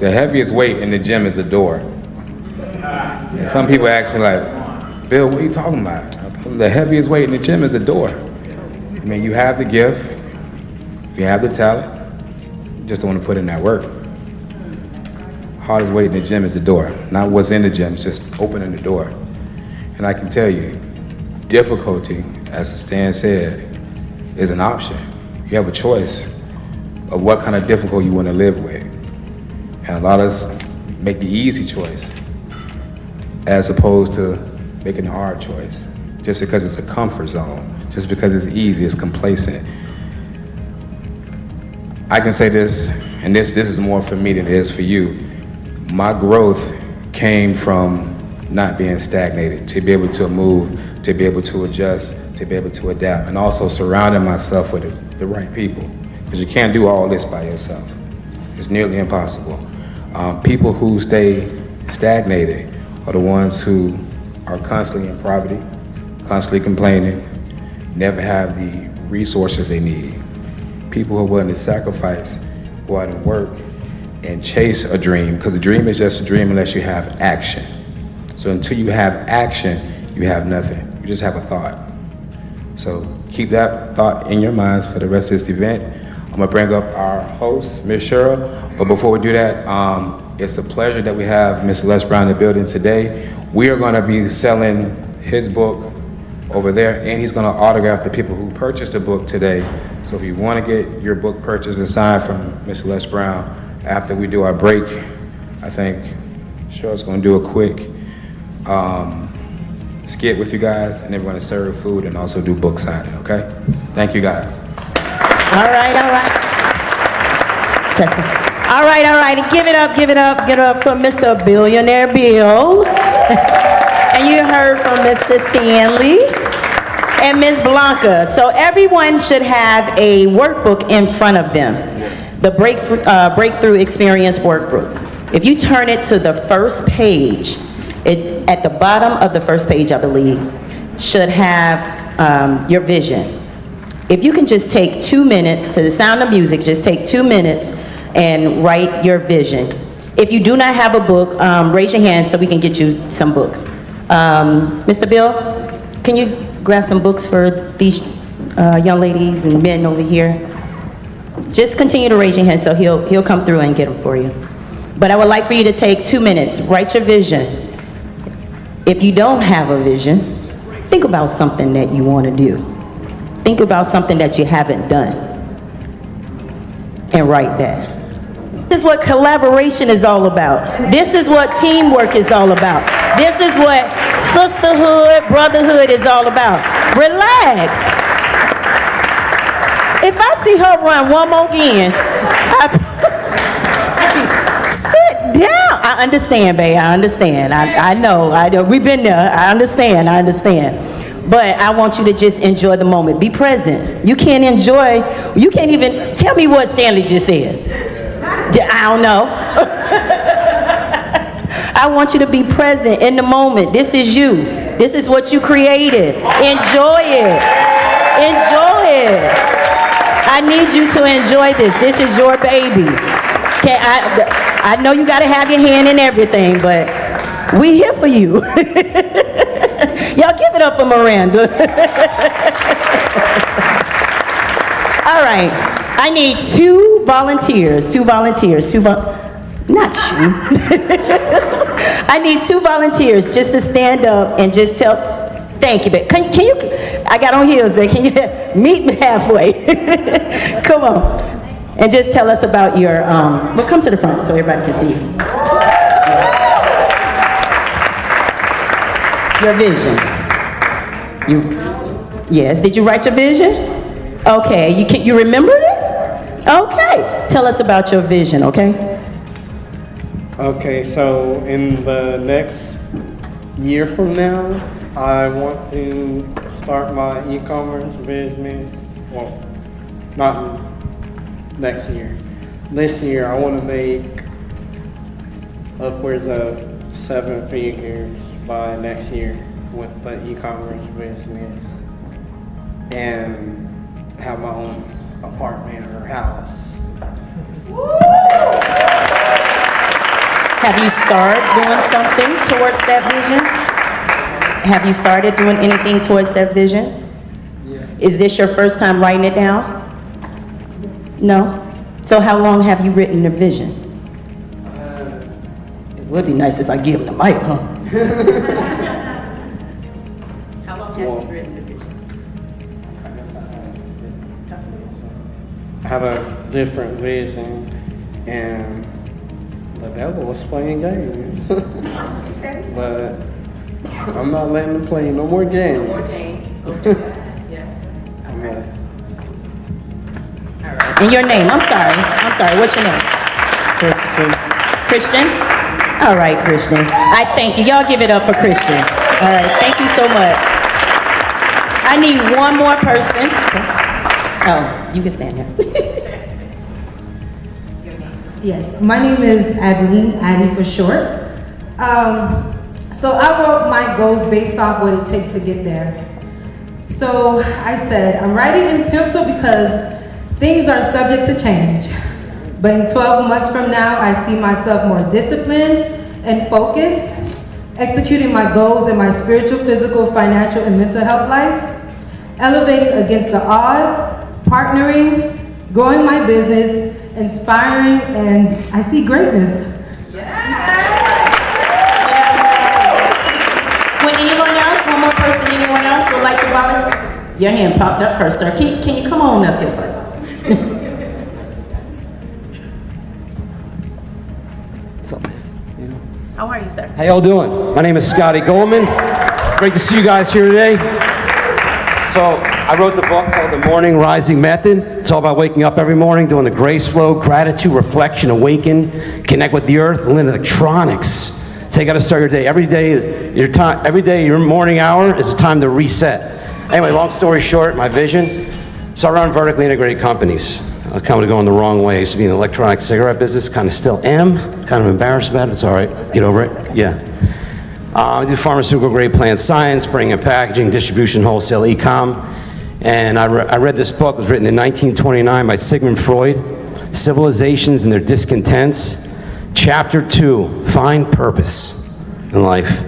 The heaviest weight in the gym is the door. And some people ask me like, Bill, what are you talking about? The heaviest weight in the gym is the door. I mean, you have the gift, you have the talent, you just don't want to put in that work. Hardest weight in the gym is the door. Not what's in the gym, it's just opening the door. And I can tell you, difficulty, as Stan said, is an option. You have a choice of what kind of difficulty you want to live with. And a lot of us make the easy choice as opposed to making the hard choice. Just because it's a comfort zone, just because it's easy, it's complacent. I can say this, and this is more for me than it is for you. My growth came from not being stagnated, to be able to move, to be able to adjust, to be able to adapt, and also surrounding myself with the right people. Because you can't do all this by yourself. It's nearly impossible. People who stay stagnated are the ones who are constantly in poverty, constantly complaining, never have the resources they need. People who are willing to sacrifice, go out and work, and chase a dream, because a dream is just a dream unless you have action. So until you have action, you have nothing. You just have a thought. So keep that thought in your minds for the rest of this event. I'm gonna bring up our host, Ms. Cheryl, but before we do that, it's a pleasure that we have Ms. Les Brown in the building today. We are gonna be selling his book over there, and he's gonna autograph the people who purchased the book today. So if you wanna get your book purchased and signed from Ms. Les Brown, after we do our break, I think Cheryl's gonna do a quick skit with you guys, and then we're gonna serve food and also do book signing, okay? Thank you guys. All right. Testing. All right. Give it up for Mr. Billionaire Bill. And you heard from Mr. Stanley and Ms. Blanca. So everyone should have a workbook in front of them. The Breakthrough Experience Workbook. If you turn it to the first page, at the bottom of the first page, I believe, should have your vision. If you can just take 2 minutes, to the sound of music, just take 2 minutes and write your vision. If you do not have a book, raise your hand so we can get you some books. Mr. Bill, can you grab some books for these young ladies and men over here? Just continue to raise your hand so he'll come through and get them for you. But I would like for you to take 2 minutes, write your vision. If you don't have a vision, think about something that you want to do. Think about something that you haven't done and write that. This is what collaboration is all about. This is what teamwork is all about. This is what sisterhood, brotherhood is all about. Relax. If I see her run one more again, sit down. I understand, babe. I understand. I know. We've been there. I understand. But I want you to just enjoy the moment. Be present. You can't even tell me what Stanley just said. I don't know. I want you to be present in the moment. This is you. This is what you created. Enjoy it. Enjoy it. I need you to enjoy this. This is your baby. Okay, I know you got to have your hand in everything, but we here for you. Y'all give it up for Miranda. All right. I need 2 volunteers. Not you. I need 2 volunteers just to stand up and just tell. Thank you, babe. Can you? I got on heels, babe. Can you meet me halfway? Come on. And just tell us about your. Well, come to the front so everybody can see. Your vision. Yes. Did you write your vision? Okay. You remembered it? Okay. Tell us about your vision. Okay. Okay. So in the next year from now, I want to start my e-commerce business. Well, not next year. This year, I want to make upwards of 7 figures by next year with the e-commerce business and have my own apartment or house. Have you started doing something towards that vision? Have you started doing anything towards that vision? Yeah. Is this your first time writing it down? No? So how long have you written the vision? It would be nice if I give him the mic, huh? How long have you written the vision? I had a different vision, and the devil was playing games. But I'm not letting him play no more games. And your name, I'm sorry, what's your name? Christian. Christian? All right, Christian. I thank you. Y'all give it up for Christian. All right, thank you so much. I need one more person. Oh, you can stand here. Yes, my name is Adeline, Addie for short. So I wrote my goals based off what it takes to get there. So I said, I'm writing in pencil because things are subject to change. But in 12 months from now, I see myself more disciplined and focused, executing my goals in my spiritual, physical, financial, and mental health life, elevating against the odds, partnering, growing my business, inspiring, and I see greatness. Would anyone else, one more person, anyone else would like to volunteer? Your hand popped up first, sir. Can you come on up here, buddy? How are you, sir? How y'all doing? My name is Scotty Goldman. Great to see you guys here today. So I wrote the book called The Morning Rising Method. It's all about waking up every morning, doing the grace flow, gratitude, reflection, awaken, connect with the earth, and electronics. So you got to start your day. Every day, your morning hour is a time to reset. Anyway, long story short, my vision. So I run vertically integrated companies. I kind of going the wrong way. I used to be in the electronic cigarette business, kind of still am. Kind of embarrassed about it. It's all right. Get over it. Yeah. I do pharmaceutical grade plant science, bringing and packaging, distribution, wholesale, e-com. And I read this book. It was written in 1929 by Sigmund Freud, Civilizations and Their Discontents. Chapter 2, Find Purpose in Life.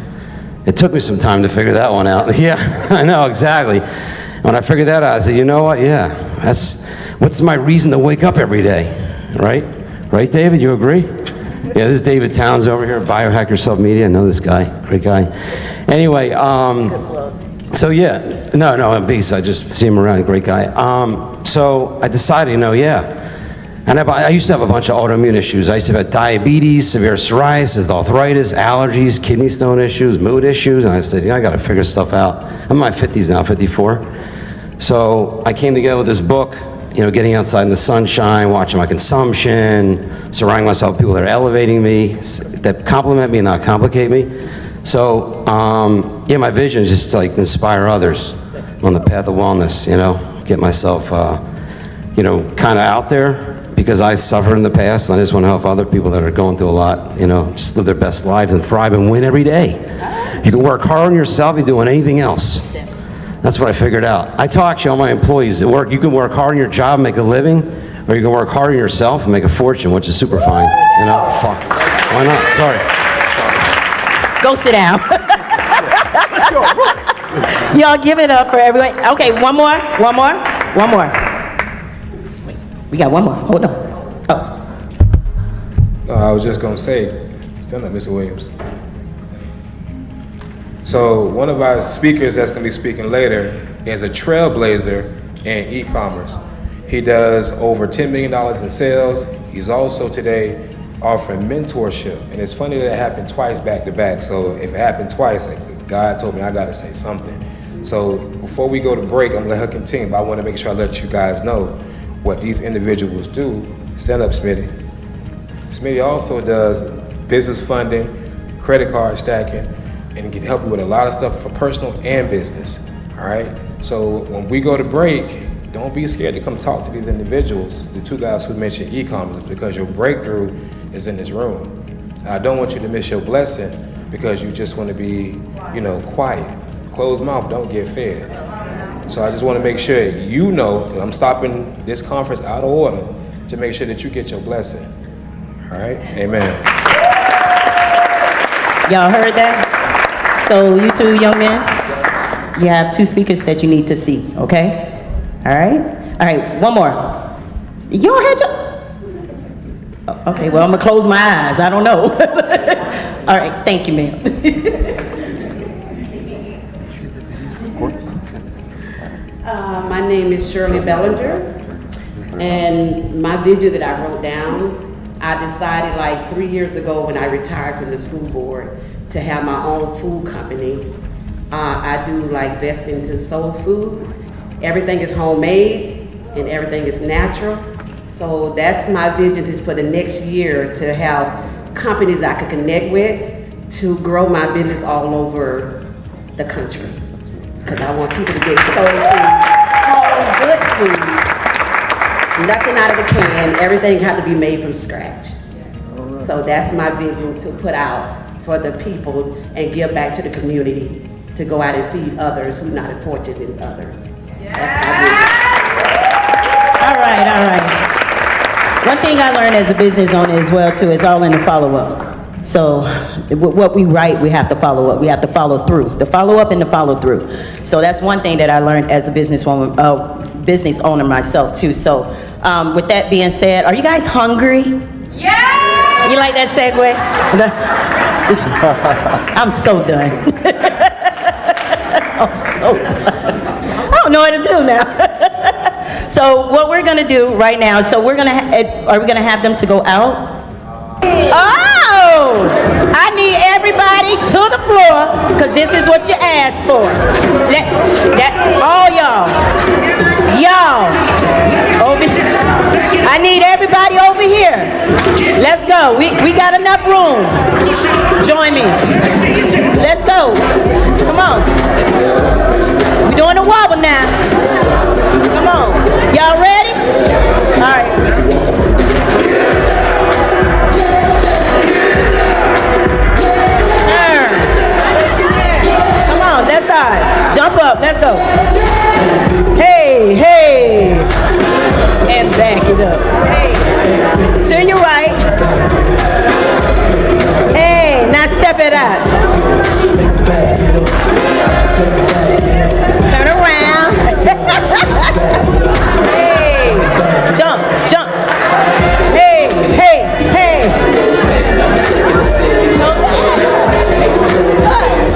It took me some time to figure that one out. Yeah, I know, exactly. When I figured that out, I said, you know what? Yeah, what's my reason to wake up every day, right? Right, David? You agree? Yeah, this is David Towns over here, Biohacker Self Media. I know this guy, great guy. Anyway, so yeah, no, I'm beast. I just see him around, great guy. So I decided, and I used to have a bunch of autoimmune issues. I used to have diabetes, severe psoriasis, arthritis, allergies, kidney stone issues, mood issues, and I said, I got to figure stuff out. I'm in my 50s now, 54. So I came together with this book, getting outside in the sunshine, watching my consumption, surrounding myself with people that are elevating me, that compliment me and not complicate me. So, my vision is just to inspire others on the path of wellness, get myself, kind of out there, because I suffered in the past, and I just want to help other people that are going through a lot, just live their best lives and thrive and win every day. You can work hard on yourself, you're doing anything else. That's what I figured out. I tell actually all my employees at work, you can work hard on your job and make a living, or you can work hard on yourself and make a fortune, which is super fine. Fuck. Why not? Sorry. Go sit down. Y'all give it up for everyone. Okay, one more. Wait, we got one more. Hold on. Oh. I was just gonna say, stand up, Mr. Williams. So one of our speakers that's gonna be speaking later is a trailblazer in e-commerce. He does over $10 million in sales. He's also today offering mentorship. And it's funny that it happened twice back to back. So if it happened twice, God told me I gotta say something. So before we go to break, I'm gonna let her continue, but I wanna make sure I let you guys know what these individuals do. Stand up, Smitty. Smitty also does business funding, credit card stacking, and can help you with a lot of stuff for personal and business, all right? So when we go to break, don't be scared to come talk to these individuals, the two guys who mentioned e-commerce, because your breakthrough is in this room. I don't want you to miss your blessing because you just want to be, quiet. Closed mouth don't get fed. So I just want to make sure I'm stopping this conference out of order to make sure that you get your blessing. All right? Amen. Y'all heard that? So you two young men, you have 2 speakers that you need to see, okay? All right, one more. You don't have your... Oh, okay, well, I'm gonna close my eyes, I don't know. All right, thank you, ma'am. My name is Shirley Bellinger, and my vision that I wrote down, I decided like 3 years ago when I retired from the school board to have my own food company. I do like best into soul food. Everything is homemade and everything is natural. So that's my vision is for the next year to have companies I could connect with to grow my business all over the country. Because I want people to get soul food, home good food, nothing out of the can, everything has to be made from scratch. So that's my vision to put out for the peoples and give back to the community to go out and feed others who are not as fortunate as others. That's my vision. All right. One thing I learned as a business owner as well too is all in the follow-up. So what we write, we have to follow up. We have to follow through. The follow-up and the follow-through. So that's one thing that I learned as a business owner myself too. So with that being said, are you guys hungry? Yeah! You like that segue? I'm so done. I'm so done. I don't know what to do now. So what we're gonna do right now, so we're gonna, are we gonna have them to go out? Oh, I need everybody to the floor, because this is what you asked for. All y'all, over here. I need everybody over here. Let's go, we got enough room. Join me. Let's go, come on. We're doing a wobble now. Come on, y'all ready? All right. Let's start. Jump up. Let's go. Hey, hey. And back it up. Hey. To your right. Hey, now step it out. Turn around. Hey. Jump, jump. Hey, hey, hey.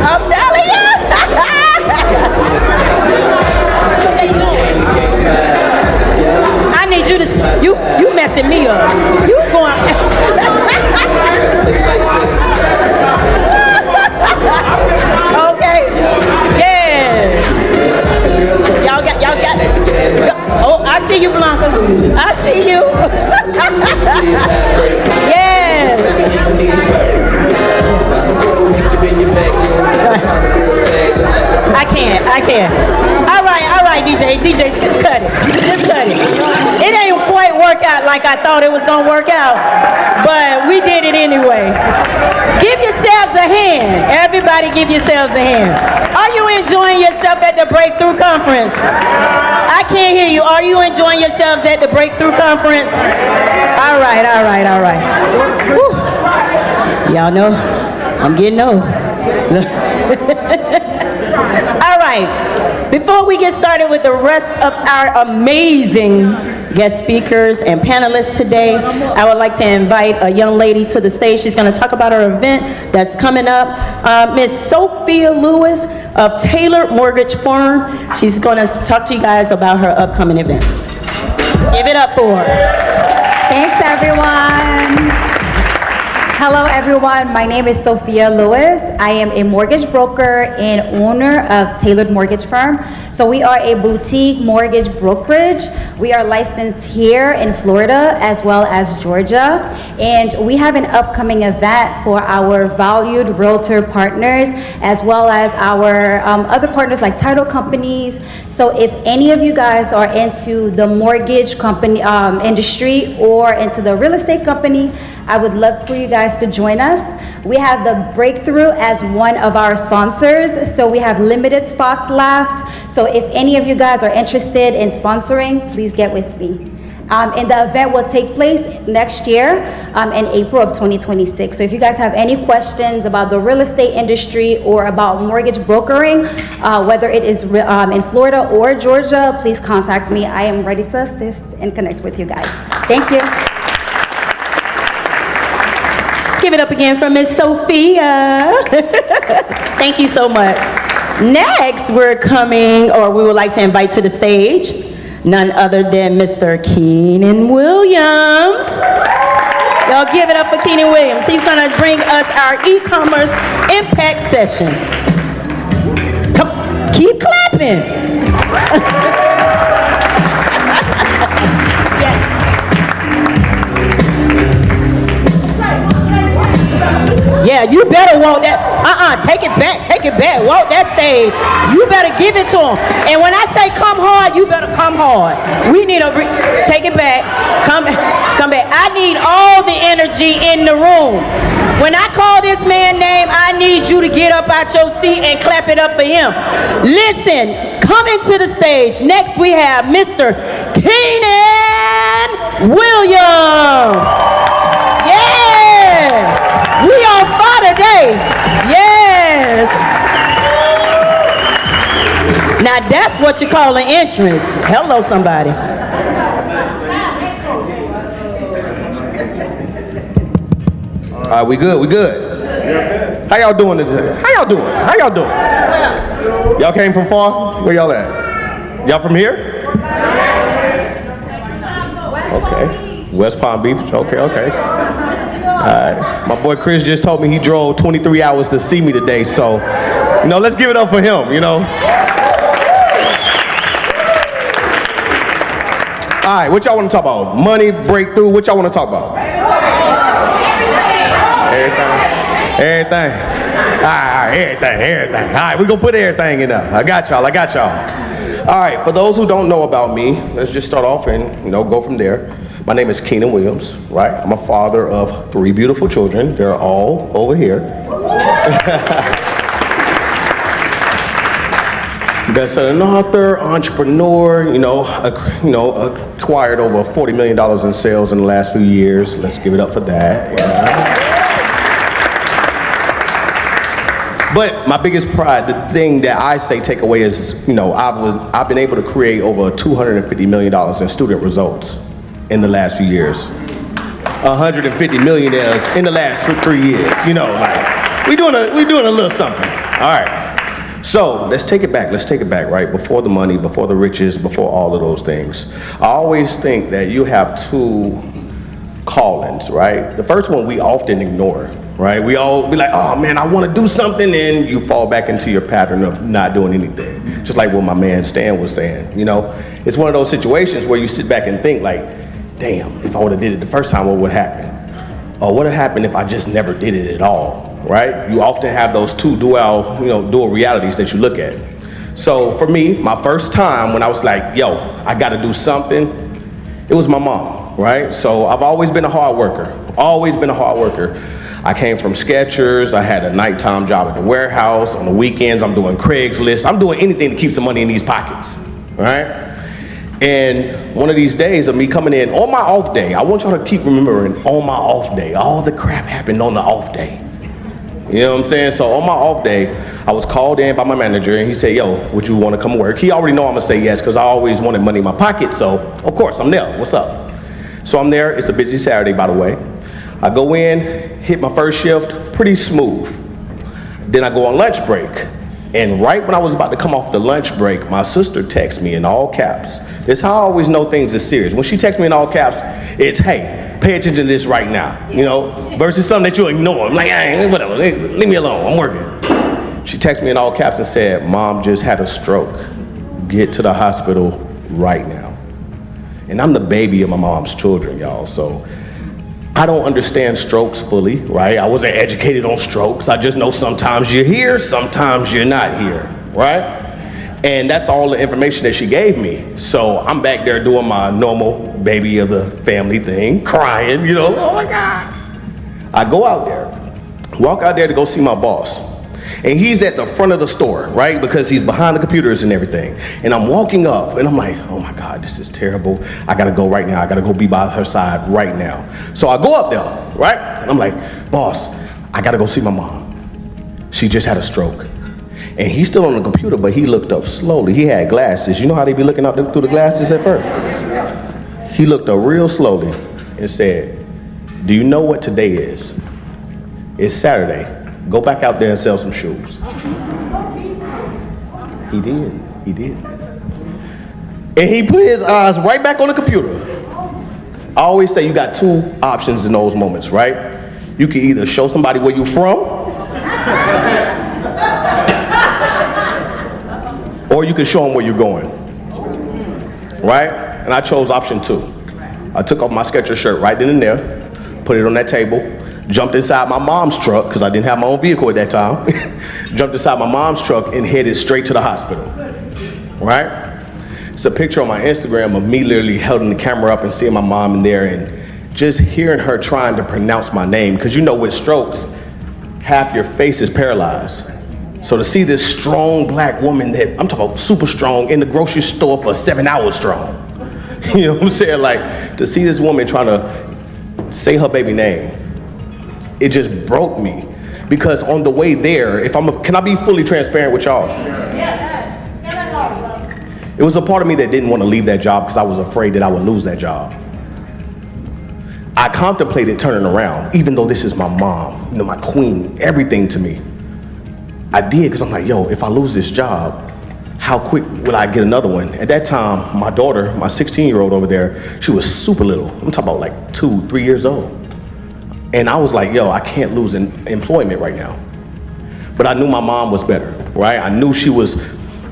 I'm telling you. I need you to, you messing me up. You going. Okay. Yeah. Y'all got it. Oh, I see you, Blanca. I see you. Yes. I can't. All right, DJ, just cut it. It ain't quite work out like I thought it was gonna work out, but we did it anyway. Give yourselves a hand. Everybody give yourselves a hand. Are you enjoying yourself at the Breakthrough Conference? I can't hear you. Are you enjoying yourselves at the Breakthrough Conference? All right. Whew. Y'all know, I'm getting old. All right, before we get started with the rest of our amazing guest speakers and panelists today, I would like to invite a young lady to the stage. She's going to talk about her event that's coming up. Miss Sophia Lewis of Taylor Mortgage Firm. She's going to talk to you guys about her upcoming event. Give it up for her. Thanks, everyone. Hello, everyone. My name is Sophia Lewis. I am a mortgage broker and owner of Tailored Mortgage Firm. So we are a boutique mortgage brokerage. We are licensed here in Florida as well as Georgia. And we have an upcoming event for our valued realtor partners as well as our other partners like title companies. So if any of you guys are into the mortgage company industry or into the real estate company, I would love for you guys to join us. We have the Breakthrough as one of our sponsors, so we have limited spots left. So if any of you guys are interested in sponsoring, please get with me. And the event will take place next year in April of 2026. So if you guys have any questions about the real estate industry or about mortgage brokering, whether it is in Florida or Georgia, please contact me. I am ready to assist and connect with you guys. Thank you. Give it up again for Miss Sophia. Thank you so much. Next, we would like to invite to the stage none other than Mr. Keenan Williams. Y'all give it up for Keenan Williams. He's gonna bring us our e-commerce impact session. Come, keep clapping. Yeah, you better walk that, take it back, walk that stage. You better give it to them. And when I say come hard, you better come hard. We need take it back, come back. I need all the energy in the room. When I call this man's name, I need you to get up out your seat and clap it up for him. Listen, coming to the stage, next we have Mr. Keenan Williams. Yes! We on fire today. Yes. Now that's what you call an entrance. Hello, somebody. All right, we good. How y'all doing today? How y'all doing? Y'all came from far? Where y'all at? Y'all from here? Okay. West Palm Beach. Okay. All right. My boy Chris just told me he drove 23 hours to see me today, so, let's give it up for him, All right, what y'all want to talk about? Money, breakthrough, what y'all want to talk about? Everything. All right, everything. All right, we're going to put everything in there. I got y'all. All right, for those who don't know about me, let's just start off and, go from there. My name is Keenan Williams, right? I'm a father of 3 beautiful children. They're all over here. Best-selling author, entrepreneur, acquired over $40 million in sales in the last few years. Let's give it up for that. Yeah. But my biggest pride, the thing that I say take away is, I've been able to create over $250 million in student results in the last few years. 150 millionaires in the last 3 years. We doing a little something. All right. So let's take it back, right? Before the money, before the riches, before all of those things. I always think that you have 2 callings, right? The first one we often ignore, right? We all be like, oh man, I want to do something, and you fall back into your pattern of not doing anything. Just like what my man Stan was saying, It's one of those situations where you sit back and think like, damn, if I would have did it the first time, what would happen? Or what would happen if I just never did it at all, right? You often have those 2 dual realities that you look at. So for me, my first time when I was like, yo, I got to do something, it was my mom, right? So I've always been a hard worker, I came from Skechers. I had a nighttime job at the warehouse. On the weekends, I'm doing Craigslist. I'm doing anything to keep some money in these pockets, right? And one of these days of me coming in on my off day, I want y'all to keep remembering on my off day, all the crap happened on the off day. You know what I'm saying? So on my off day, I was called in by my manager and he said, yo, would you want to come work? He already know I'm gonna say yes because I always wanted money in my pocket. So of course I'm there, what's up? So I'm there, it's a busy Saturday by the way. I go in, hit my first shift, pretty smooth. Then I go on lunch break. And right when I was about to come off the lunch break, my sister texts me in all caps. It's how I always know things are serious. When she texts me in all caps, it's, hey, pay attention to this right now, versus something that you'll ignore. I'm like, hey, whatever, leave me alone, I'm working. She texted me in all caps and said, Mom just had a stroke. Get to the hospital right now. And I'm the baby of my mom's children, y'all, so I don't understand strokes fully, right? I wasn't educated on strokes. I just know sometimes you're here, sometimes you're not here, right? And that's all the information that she gave me. So I'm back there doing my normal baby of the family thing, crying, oh my God. I go out there, walk out there to go see my boss. And he's at the front of the store, right? Because he's behind the computers and everything. And I'm walking up and I'm like, oh my God, this is terrible. I gotta go right now. I gotta go be by her side right now. So I go up there, right? And I'm like, boss, I gotta go see my mom. She just had a stroke. And he's still on the computer, but he looked up slowly. He had glasses. You know how they be looking out through the glasses at first? He looked up real slowly and said, do you know what today is? It's Saturday. Go back out there and sell some shoes. He did. And he put his eyes right back on the computer. I always say you got two options in those moments, right? You can either show somebody where you're from, or you can show them where you're going, right? And I chose option 2. I took off my Skechers shirt right then and there, put it on that table, jumped inside my mom's truck, because I didn't have my own vehicle at that time, jumped inside my mom's truck and headed straight to the hospital, right? It's a picture on my Instagram of me literally holding the camera up and seeing my mom in there and just hearing her trying to pronounce my name, because you know with strokes, half your face is paralyzed. So to see this strong black woman that, I'm talking about super strong, in the grocery store for 7 hours strong, you know what I'm saying? Like, to see this woman trying to say her baby name, it just broke me. Because on the way there, can I be fully transparent with y'all? It was a part of me that didn't want to leave that job because I was afraid that I would lose that job. I contemplated turning around, even though this is my mom, you know, my queen, everything to me. I did, because I'm like, yo, if I lose this job, how quick will I get another one? At that time, my daughter, my 16-year-old over there, she was super little. I'm talking about like 2, 3 years old. And I was like, yo, I can't lose employment right now. But I knew my mom was better, right? I knew she was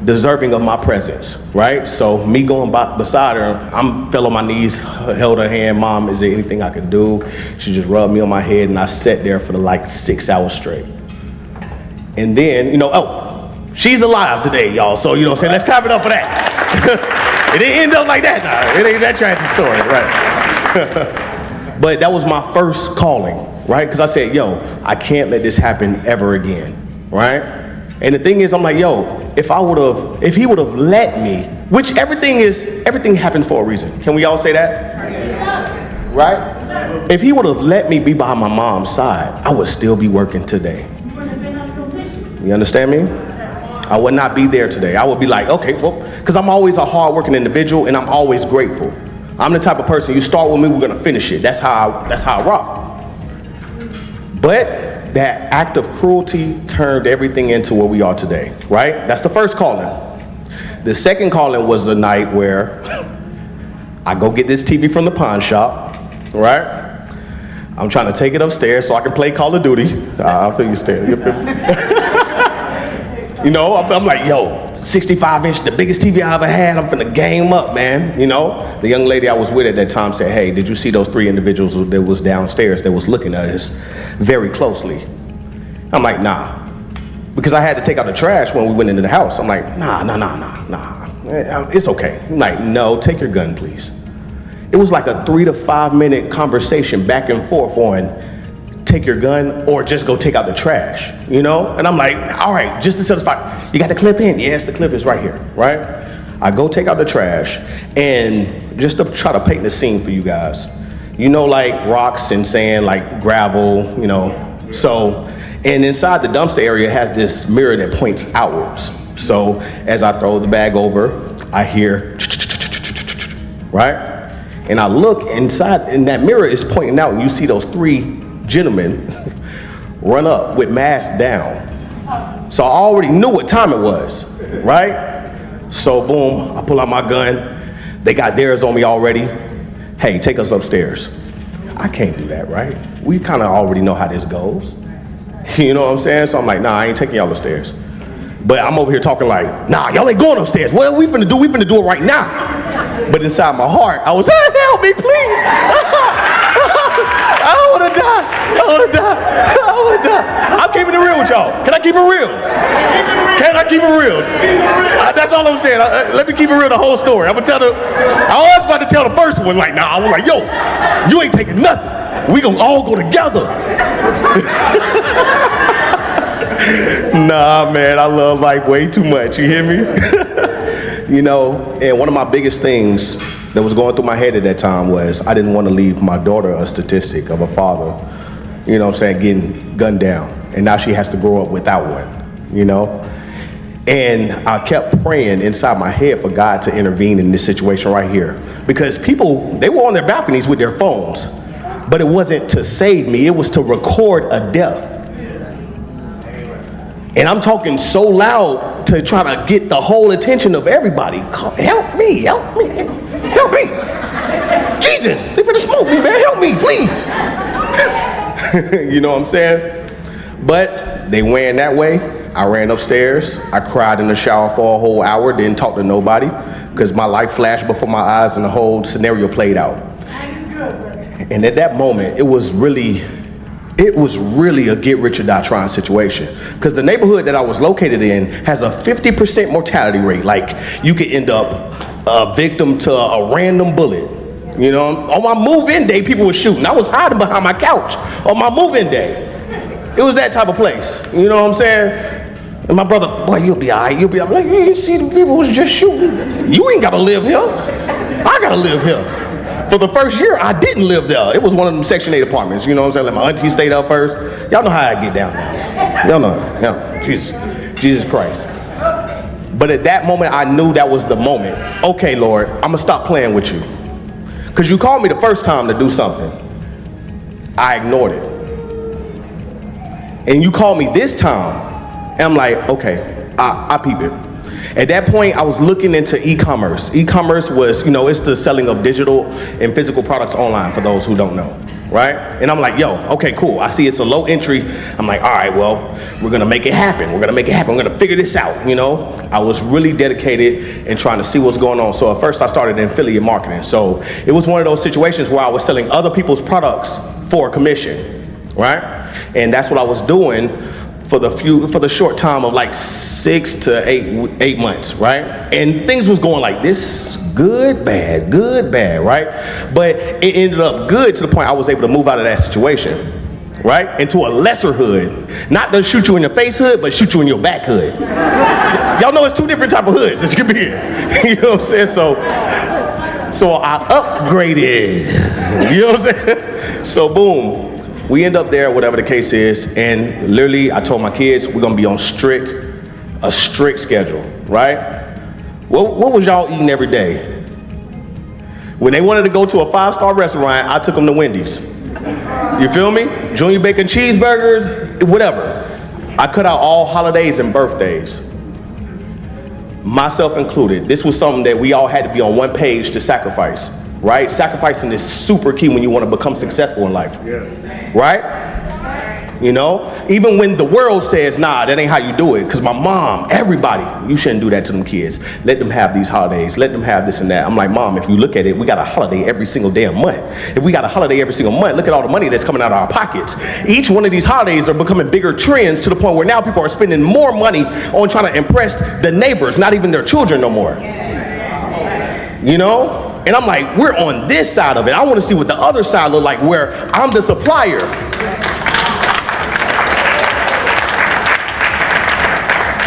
deserving of my presence, right? So me going beside her, I fell on my knees, held her hand. Mom, is there anything I could do? She just rubbed me on my head, and I sat there for like 6 hours straight. And then, you know, she's alive today, y'all. So, you know what I'm saying? Let's clap it up for that. It didn't end up like that. Nah. It ain't that tragic story, right? But that was my first calling, right? Because I said, yo, I can't let this happen ever again, right? And the thing is, I'm like, yo, if he would have let me, which everything happens for a reason. Can we all say that? Right? If he would have let me be by my mom's side, I would still be working today. You understand me? I would not be there today. I would be like, okay, well, because I'm always a hard-working individual, and I'm always grateful. I'm the type of person, you start with me, we're gonna finish it. That's how I rock. But that act of cruelty turned everything into what we are today, right? That's the first calling. The second calling was the night where I go get this TV from the pawn shop, right? I'm trying to take it upstairs so I can play Call of Duty. I feel you stare. You feel me? You know, I'm like, yo, 65-inch, the biggest TV I ever had. I'm finna game up, man. You know, the young lady I was with at that time said, hey, did you see those 3 individuals that was downstairs that was looking at us very closely? I'm like, nah. Because I had to take out the trash when we went into the house. I'm like, nah. It's okay. I'm like, no, take your gun, please. It was like a 3 to 5 minute conversation back and forth on take your gun or just go take out the trash, you know? And I'm like, all right, just to satisfy, you got the clip in? Yes, the clip is right here, right? I go take out the trash, and just to try to paint the scene for you guys, you know, like rocks and sand, like gravel, you know? So, and inside the dumpster area has this mirror that points outwards. So as I throw the bag over, I hear, right? And I look inside, and that mirror is pointing out, and you see those 3 gentlemen run up with masks down. So I already knew what time it was, right? So boom, I pull out my gun. They got theirs on me already. Hey, take us upstairs. I can't do that, right? We kind of already know how this goes. You know what I'm saying? So I'm like, nah, I ain't taking y'all upstairs. But I'm over here talking like, nah, y'all ain't going upstairs. What are we finna do? We finna do it right now. But inside my heart, I was, help me, please. I don't wanna die. I'm keeping it real with y'all. Can I keep it real? Can I keep it real? That's all I'm saying. Let me keep it real, the whole story. I was about to tell the first one, like, nah, I was like, yo, you ain't taking nothing. We gonna all go together. Nah, man, I love life way too much, you hear me? You know, and one of my biggest things that was going through my head at that time was I didn't want to leave my daughter a statistic of a father, you know what I'm saying, getting gunned down. And now she has to grow up without one, you know? And I kept praying inside my head for God to intervene in this situation right here. Because people, they were on their balconies with their phones, but it wasn't to save me, it was to record a death. And I'm talking so loud to try to get the whole attention of everybody. Help me, help me, help me. Jesus, they better smoke me, man, help me, please. You know what I'm saying? But they ran that way. I ran upstairs. I cried in the shower for a whole hour, didn't talk to nobody because my life flashed before my eyes and the whole scenario played out. And at that moment, it was really a get rich or die trying situation. Because the neighborhood that I was located in has a 50% mortality rate. Like, you could end up a victim to a random bullet. You know, on my move-in day, people were shooting. I was hiding behind my couch on my move-in day. It was that type of place. You know what I'm saying? And my brother, boy, you'll be all right, you'll be all right. Like, you see, the people was just shooting. You ain't gotta live here. I gotta live here. For the first year, I didn't live there. It was one of them Section 8 apartments. You know what I'm saying? Like, my auntie stayed up first. Y'all know how I get down there. Y'all know. Yeah. Jesus Christ. But at that moment, I knew that was the moment. Okay, Lord, I'm gonna stop playing with you. Because you called me the first time to do something. I ignored it. And you called me this time, and I'm like, okay, I peep it. At that point, I was looking into e-commerce. E-commerce was, you know, it's the selling of digital and physical products online, for those who don't know, right? And I'm like, yo, okay, cool. I see it's a low entry. I'm like, all right, well, we're gonna make it happen. We're gonna make it happen. We're gonna figure this out, you know? I was really dedicated and trying to see what's going on. So at first I started in affiliate marketing. So it was one of those situations where I was selling other people's products for a commission, right? And that's what I was doing for the short time of like 6 to 8 months, right? And things was going like this, good, bad, right? But it ended up good to the point I was able to move out of that situation, right? Into a lesser hood. Not to shoot you in the face hood, but shoot you in your back hood. Y'all know it's two different type of hoods that you can be in. You know what I'm saying? So I upgraded. You know what I'm saying? So boom. We end up there, whatever the case is, and literally I told my kids we're gonna be on a strict schedule, right? What was y'all eating every day? When they wanted to go to a 5-star restaurant, I took them to Wendy's. You feel me? Junior bacon cheeseburgers, whatever. I cut out all holidays and birthdays. Myself included. This was something that we all had to be on one page to sacrifice, right? Sacrificing is super key when you want to become successful in life. Yeah. Right? You know, even when the world says, nah, that ain't how you do it. Because my mom, everybody, you shouldn't do that to them kids. Let them have these holidays. Let them have this and that. I'm like, Mom, if you look at it, we got a holiday every single damn month. If we got a holiday every single month, look at all the money that's coming out of our pockets. Each one of these holidays are becoming bigger trends to the point where now people are spending more money on trying to impress the neighbors, not even their children no more. You know? And I'm like, we're on this side of it. I want to see what the other side look like, where I'm the supplier.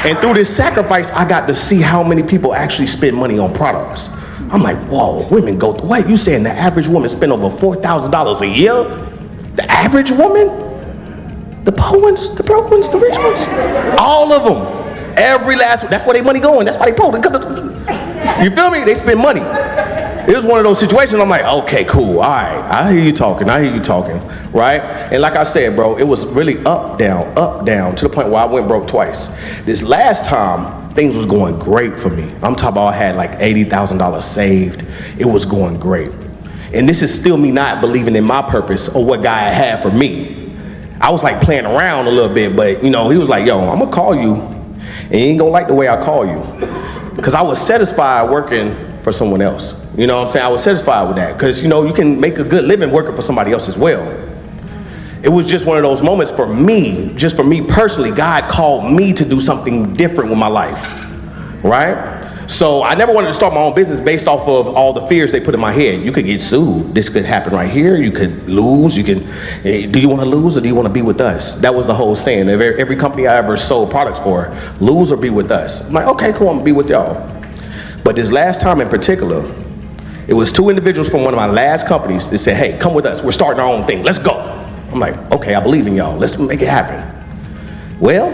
And through this sacrifice, I got to see how many people actually spend money on products. I'm like, whoa, women go through, wait, you saying the average woman spend over $4,000 a year? The average woman? The poor ones, the broke ones, the rich ones? All of them. Every last one. That's where their money going. That's why they poor. You feel me? They spend money. It was one of those situations. I'm like, okay, cool, all right, I hear you talking, right? And like I said, bro, it was really up, down, to the point where I went broke twice. This last time, things was going great for me. I'm talking about I had like $80,000 saved. It was going great. And this is still me not believing in my purpose or what God had for me. I was like playing around a little bit, but you know, he was like, yo, I'm gonna call you, and you ain't gonna like the way I call you. Because I was satisfied working for someone else. You know what I'm saying? I was satisfied with that. Because, you know, you can make a good living working for somebody else as well. It was just one of those moments for me, personally, God called me to do something different with my life, right? So I never wanted to start my own business based off of all the fears they put in my head. You could get sued. This could happen right here. You could lose. Do you want to lose or do you want to be with us? That was the whole saying. Every company I ever sold products for, lose or be with us. I'm like, okay, cool, I'm gonna be with y'all. But this last time in particular, it was 2 individuals from one of my last companies that said, hey, come with us. We're starting our own thing. Let's go. I'm like, okay, I believe in y'all. Let's make it happen. Well,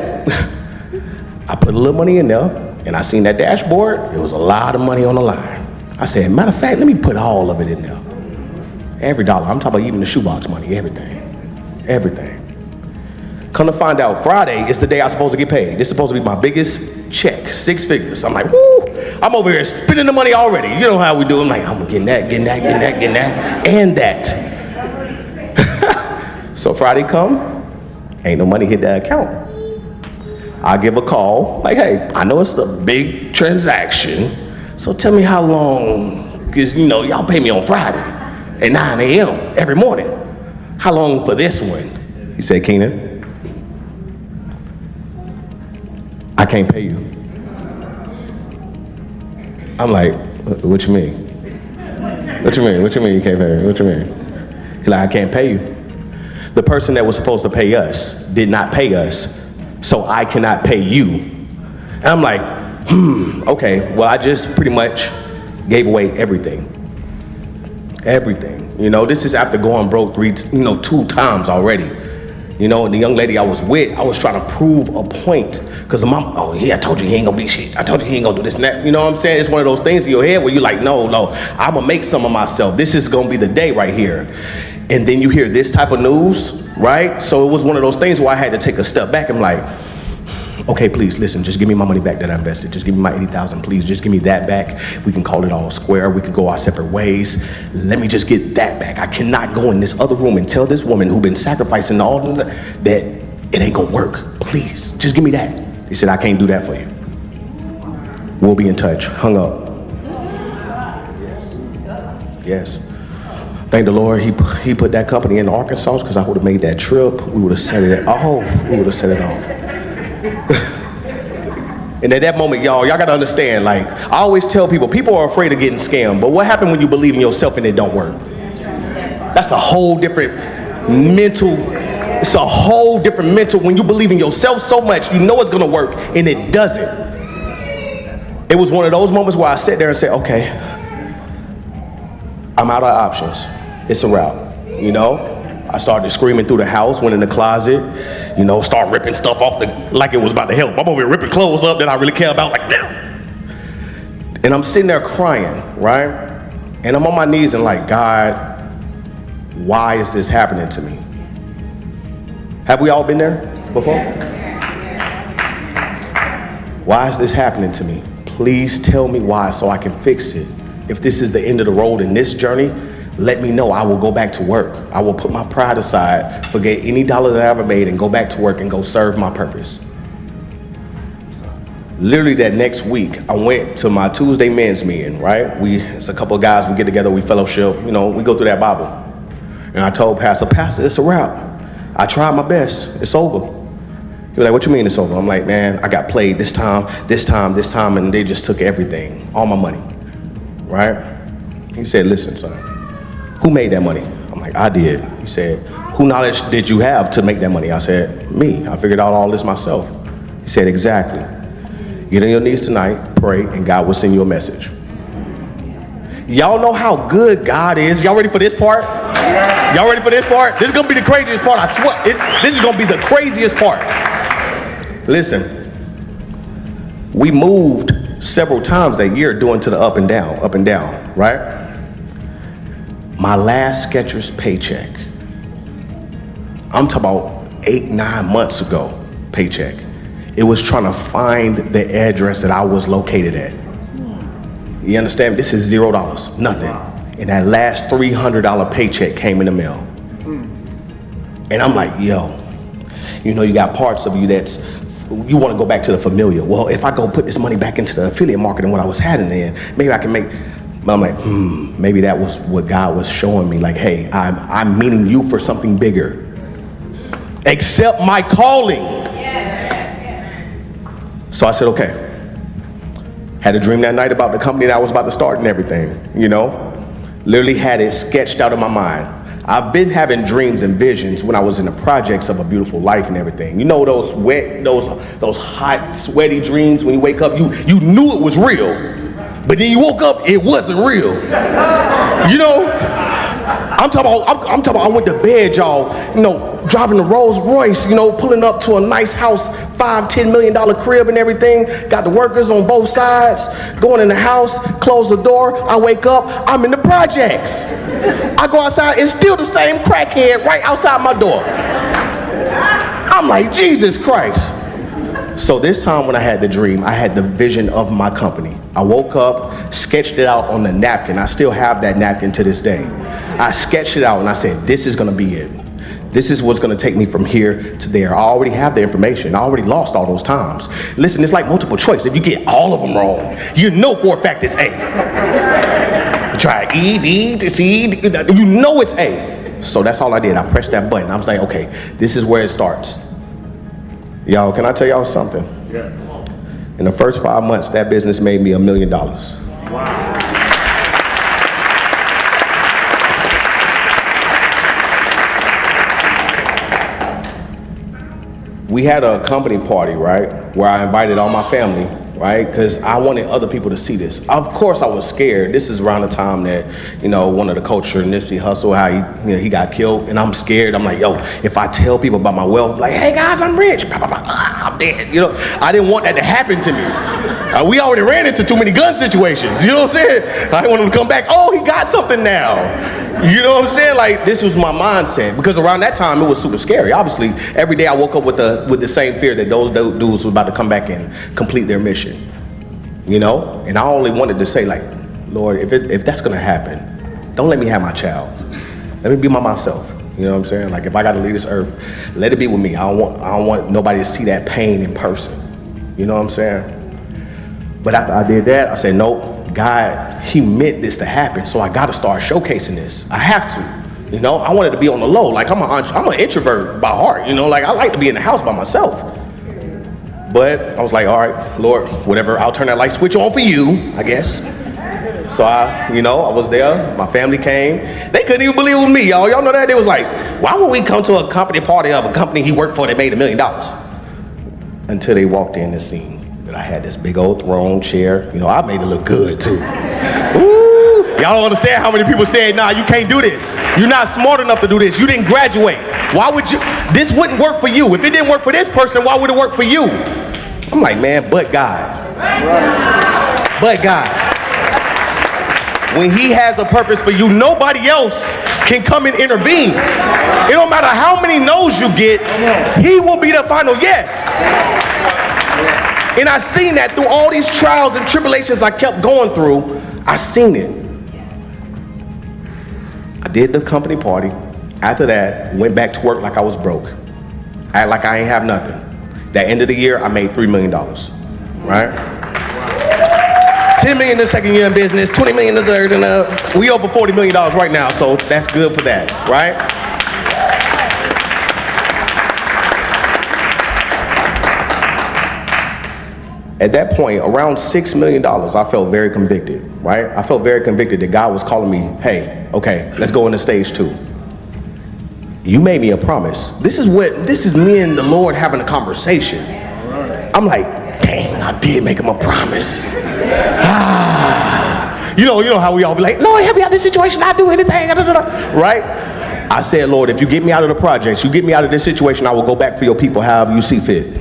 I put a little money in there. And I seen that dashboard, it was a lot of money on the line. I said, matter of fact, let me put all of it in there. Every dollar, I'm talking about even the shoebox money, everything. Come to find out, Friday is the day I'm supposed to get paid. This is supposed to be my biggest check, 6 figures. I'm like, woo, I'm over here spending the money already. You know how we do. I'm like, I'm getting that, and that. So Friday come, ain't no money hit that account. I give a call, like, hey, I know it's a big transaction, so tell me how long, because, y'all pay me on Friday at 9 a.m. every morning. How long for this one? He said, Keenan, I can't pay you. I'm like, what you mean? What you mean you can't pay me? What you mean? He's like, I can't pay you. The person that was supposed to pay us did not pay us, so I cannot pay you. And I'm like, okay, well, I just pretty much gave away everything. This is after going broke 2 times already. And the young lady I was with, I was trying to prove a point. Because the mom, I told you he ain't gonna be shit. I told you he ain't gonna do this and that. You know what I'm saying? It's one of those things in your head where you're like, no, I'm gonna make some of myself. This is gonna be the day right here. And then you hear this type of news, right? So it was one of those things where I had to take a step back and like, okay, please listen, just give me my money back that I invested. Just give me my 80,000, please. Just give me that back. We can call it all square. We could go our separate ways. Let me just get that back. I cannot go in this other room and tell this woman who's been sacrificing all that it ain't gonna work. Please, just give me that. He said, I can't do that for you. We'll be in touch. Hung up. Yes. Thank the Lord, he put that company in Arkansas, because I would have made that trip. We would have set it off. And at that moment, y'all gotta understand, like, I always tell people are afraid of getting scammed, but what happened when you believe in yourself and it don't work? That's a whole different mental, when you believe in yourself so much, you know it's gonna work, and it doesn't. It was one of those moments where I sat there and said, okay, I'm out of options. It's a wrap, I started screaming through the house, went in the closet, start ripping stuff off like it was about to help. I'm over here ripping clothes up that I really care about, like, now. And I'm sitting there crying, right? And I'm on my knees and like, God, why is this happening to me? Have we all been there before? Why is this happening to me? Please tell me why so I can fix it. If this is the end of the road in this journey, let me know. I will go back to work. I will put my pride aside, forget any dollar that I ever made, and go back to work and go serve my purpose. Literally that next week, I went to my Tuesday men's meeting, right? It's a couple of guys, we get together, we fellowship, we go through that Bible. And I told Pastor, it's a wrap. I tried my best, it's over. He was like, what you mean it's over? I'm like, man, I got played this time, and they just took everything, all my money, right? He said, listen, son, who made that money? I'm like, I did. He said, who knowledge did you have to make that money? I said, me. I figured out all this myself. He said, exactly. Get on your knees tonight, pray, and God will send you a message. Y'all know how good God is. Y'all ready for this part? Y'all ready for this part? This is gonna be the craziest part, I swear. This is gonna be the craziest part. Listen, we moved several times that year doing to the up and down, right? My last Skechers paycheck, I'm talking about 8-9 months ago paycheck. It was trying to find the address that I was located at. You understand? This is $0, nothing. And that last $300 paycheck came in the mail. And I'm like, yo, you got parts of you you want to go back to the familiar. Well, if I go put this money back into the affiliate market and what I was having in, maybe I can make. But I'm like, maybe that was what God was showing me. Like, hey, I'm meaning you for something bigger. Accept my calling. So I said, okay. Had a dream that night about the company that I was about to start and everything, you know? Literally had it sketched out of my mind. I've been having dreams and visions when I was in the projects of a beautiful life and everything. You know those wet, those hot, sweaty dreams when you wake up, you knew it was real, but then you woke up, it wasn't real. You know? I'm talking about I went to bed, y'all, you know, driving the Rolls Royce, you know, pulling up to a nice house, $5-10 million crib and everything, got the workers on both sides, going in the house, close the door, I wake up, I'm in the projects. I go outside, it's still the same crackhead right outside my door. I'm like, Jesus Christ. So this time when I had the dream, I had the vision of my company. I woke up, sketched it out on the napkin. I still have that napkin to this day. I sketched it out and I said, this is gonna be it. This is what's gonna take me from here to there. I already have the information. I already lost all those times. Listen, it's like multiple choice. If you get all of them wrong, you know for a fact it's A. You try E, D, C, D, you know it's A. So that's all I did. I pressed that button. I was like, okay, this is where it starts. Y'all, can I tell y'all something? Yeah. In the first 5 months, that business made me $1 million. Wow. We had a company party, right, where I invited all my family, right, because I wanted other people to see this. Of course, I was scared. This is around the time that, you know, one of the culture, Nipsey Hussle, how he got killed, and I'm scared. I'm like, yo, if I tell people about my wealth, like, hey guys, I'm rich, I'm dead. You know, I didn't want that to happen to me. We already ran into too many gun situations. You know what I'm saying? I didn't want him to come back. Oh, he got something now. You know what I'm saying? Like, this was my mindset, because around that time it was super scary. Obviously, every day I woke up with the same fear that those dudes were about to come back and complete their mission. You know? And I only wanted to say, like, Lord, if that's gonna happen, don't let me have my child. Let me be myself. You know what I'm saying? Like, if I gotta leave this earth, let it be with me. I don't want nobody to see that pain in person. You know what I'm saying? But after I did that, I said, nope. God, he meant this to happen, so I gotta start showcasing this. I have to, you know? I wanted to be on the low. Like, I'm an introvert by heart, you know? Like, I like to be in the house by myself. But I was like, all right, Lord, whatever, I'll turn that light switch on for you, I guess. So I was there, my family came. They couldn't even believe it was me, y'all. Y'all know that? They was like, why would we come to a company party of a company he worked for that made $1 million? Until they walked in the scene. I had this big old throne chair. You know, I made it look good too. Ooh, y'all don't understand how many people said, nah, you can't do this. You're not smart enough to do this. You didn't graduate. Why would you? This wouldn't work for you. If it didn't work for this person, why would it work for you? I'm like, man, but God. But God. When he has a purpose for you, nobody else can come and intervene. It don't matter how many no's you get, he will be the final yes. And I seen that through all these trials and tribulations I kept going through. I seen it. I did the company party. After that, went back to work like I was broke. Act like I ain't have nothing. That end of the year, I made $3 million, right? 10 million the second year in business, 20 million the third, and we over $40 million right now, so that's good for that, right? At that point, around $6 million, I felt very convicted, right? I felt very convicted that God was calling me, hey, okay, let's go into stage 2. You made me a promise. This is me and the Lord having a conversation. I'm like, dang, I did make him a promise. You know how we all be like, Lord, help me out of this situation, I'll do anything, right? I said, Lord, if you get me out of the projects, you get me out of this situation, I will go back for your people however you see fit.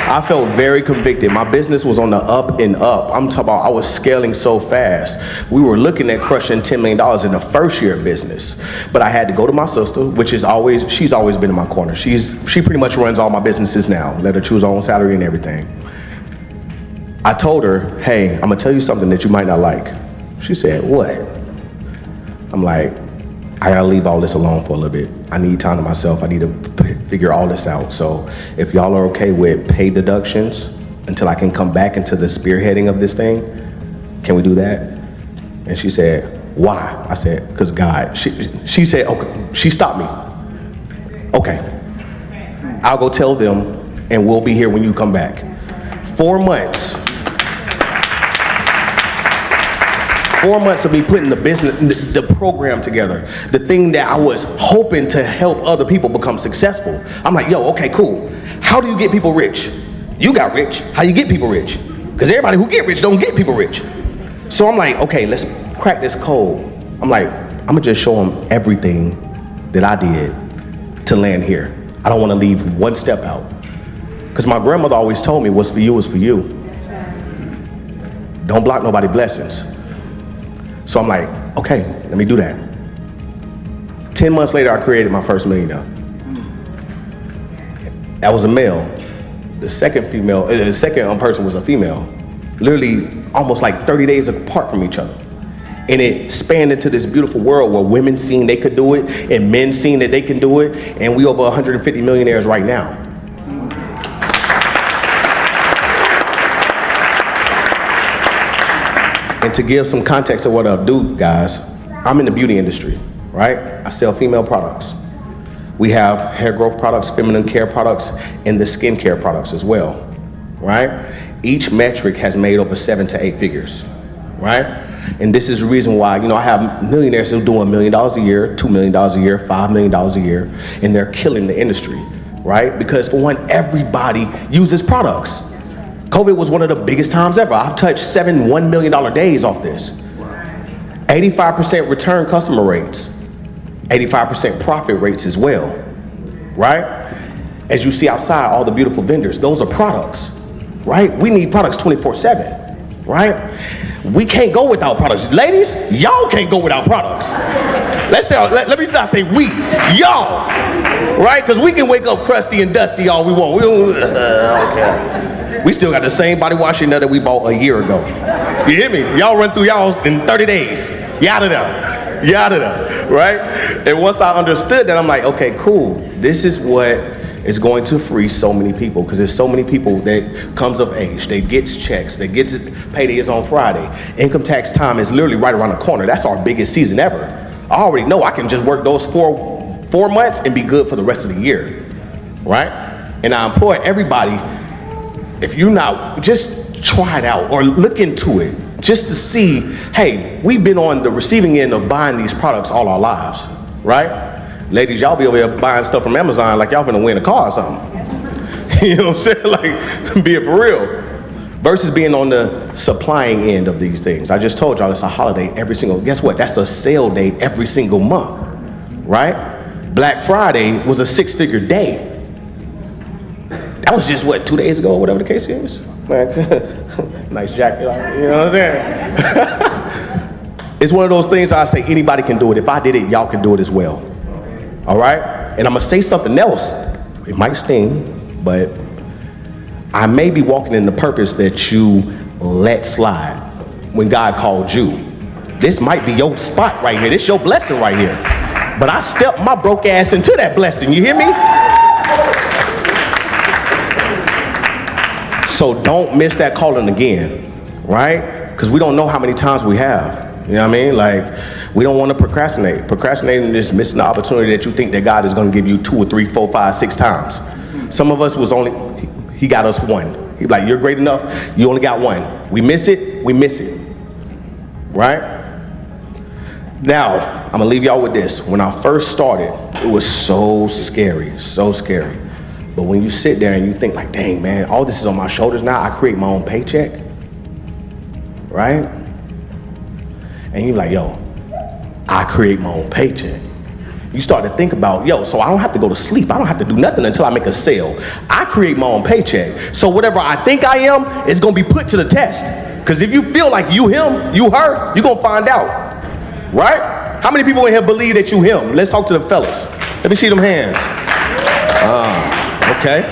I felt very convicted. My business was on the up and up. I'm talking about I was scaling so fast. We were looking at crushing $10 million in the first year of business. But I had to go to my sister, she's always been in my corner. She pretty much runs all my businesses now. Let her choose her own salary and everything. I told her, hey, I'm gonna tell you something that you might not like. She said, what? I'm like, I gotta leave all this alone for a little bit. I need time to myself. I need to figure all this out. So if y'all are okay with pay deductions until I can come back into the spearheading of this thing, can we do that? And she said, why? I said, because God. She said, okay. She stopped me. Okay. I'll go tell them and we'll be here when you come back. 4 months. 4 months of me putting the business, the program together, the thing that I was hoping to help other people become successful. I'm like, yo, okay, cool. How do you get people rich? You got rich. How you get people rich? Because everybody who get rich don't get people rich. So I'm like, okay, let's crack this code. I'm like, I'm gonna just show them everything that I did to land here. I don't wanna leave one step out. Because my grandmother always told me, what's for you is for you. Don't block nobody's blessings. So I'm like, okay, let me do that. 10 months later, I created my first millionaire. That was a male. The second person was a female. Literally almost like 30 days apart from each other. And it spanned into this beautiful world where women seen they could do it and men seen that they can do it. And we over 150 millionaires right now. And to give some context of what I do, guys, I'm in the beauty industry, right? I sell female products. We have hair growth products, feminine care products, and the skincare products as well, right? Each metric has made over 7 to 8 figures, right? And this is the reason why, I have millionaires who do $1 million a year, $2 million a year, $5 million a year, and they're killing the industry, right? Because for one, everybody uses products. COVID was one of the biggest times ever. I've touched 7 $1 million days off this. 85% return customer rates, 85% profit rates as well, right? As you see outside, all the beautiful vendors, those are products, right? We need products 24/7, right? We can't go without products. Ladies, y'all can't go without products. Let me not say we, y'all, right? Because we can wake up crusty and dusty all we want. Okay. We still got the same body wash in there that we bought a year ago. You hear me? Y'all run through y'all in 30 days. You out of there. You out of there, right? And once I understood that, I'm like, okay, cool. This is what is going to free so many people, because there's so many people that comes of age, they gets checks, they gets payday is on Friday. Income tax time is literally right around the corner. That's our biggest season ever. I already know I can just work those four months and be good for the rest of the year, right? And I implore everybody, if you're not, just try it out or look into it just to see, hey, we've been on the receiving end of buying these products all our lives, right? Ladies, y'all be over here buying stuff from Amazon like y'all finna win a car or something. You know what I'm saying? Like, be it for real. Versus being on the supplying end of these things. I just told y'all it's a holiday every single, guess what? That's a sale day every single month, right? Black Friday was a 6-figure day. That was just, 2 days ago, whatever the case is? Nice jacket, you know what I'm saying? It's one of those things I say anybody can do it. If I did it, y'all can do it as well. All right? And I'm gonna say something else. It might sting, but I may be walking in the purpose that you let slide when God called you. This might be your spot right here. This your blessing right here. But I stepped my broke ass into that blessing. You hear me? So don't miss that calling again, right? Because we don't know how many times we have. You know what I mean? Like, we don't want to procrastinate. Procrastinating is missing the opportunity that you think that God is going to give you 2 or 3, 4, 5, 6 times. Some of us was only, he got us 1. He's like, you're great enough, you only got 1. We miss it, right? Now, I'm going to leave y'all with this. When I first started, it was so scary, so scary. But when you sit there and you think like, dang, man, all this is on my shoulders now. I create my own paycheck, right? And you're like, yo, I create my own paycheck. You start to think about, yo, so I don't have to go to sleep. I don't have to do nothing until I make a sale. I create my own paycheck. So whatever I think I am is going to be put to the test. Because if you feel like you him, you her, you're going to find out, right? How many people in here believe that you him? Let's talk to the fellas. Let me see them hands. Okay.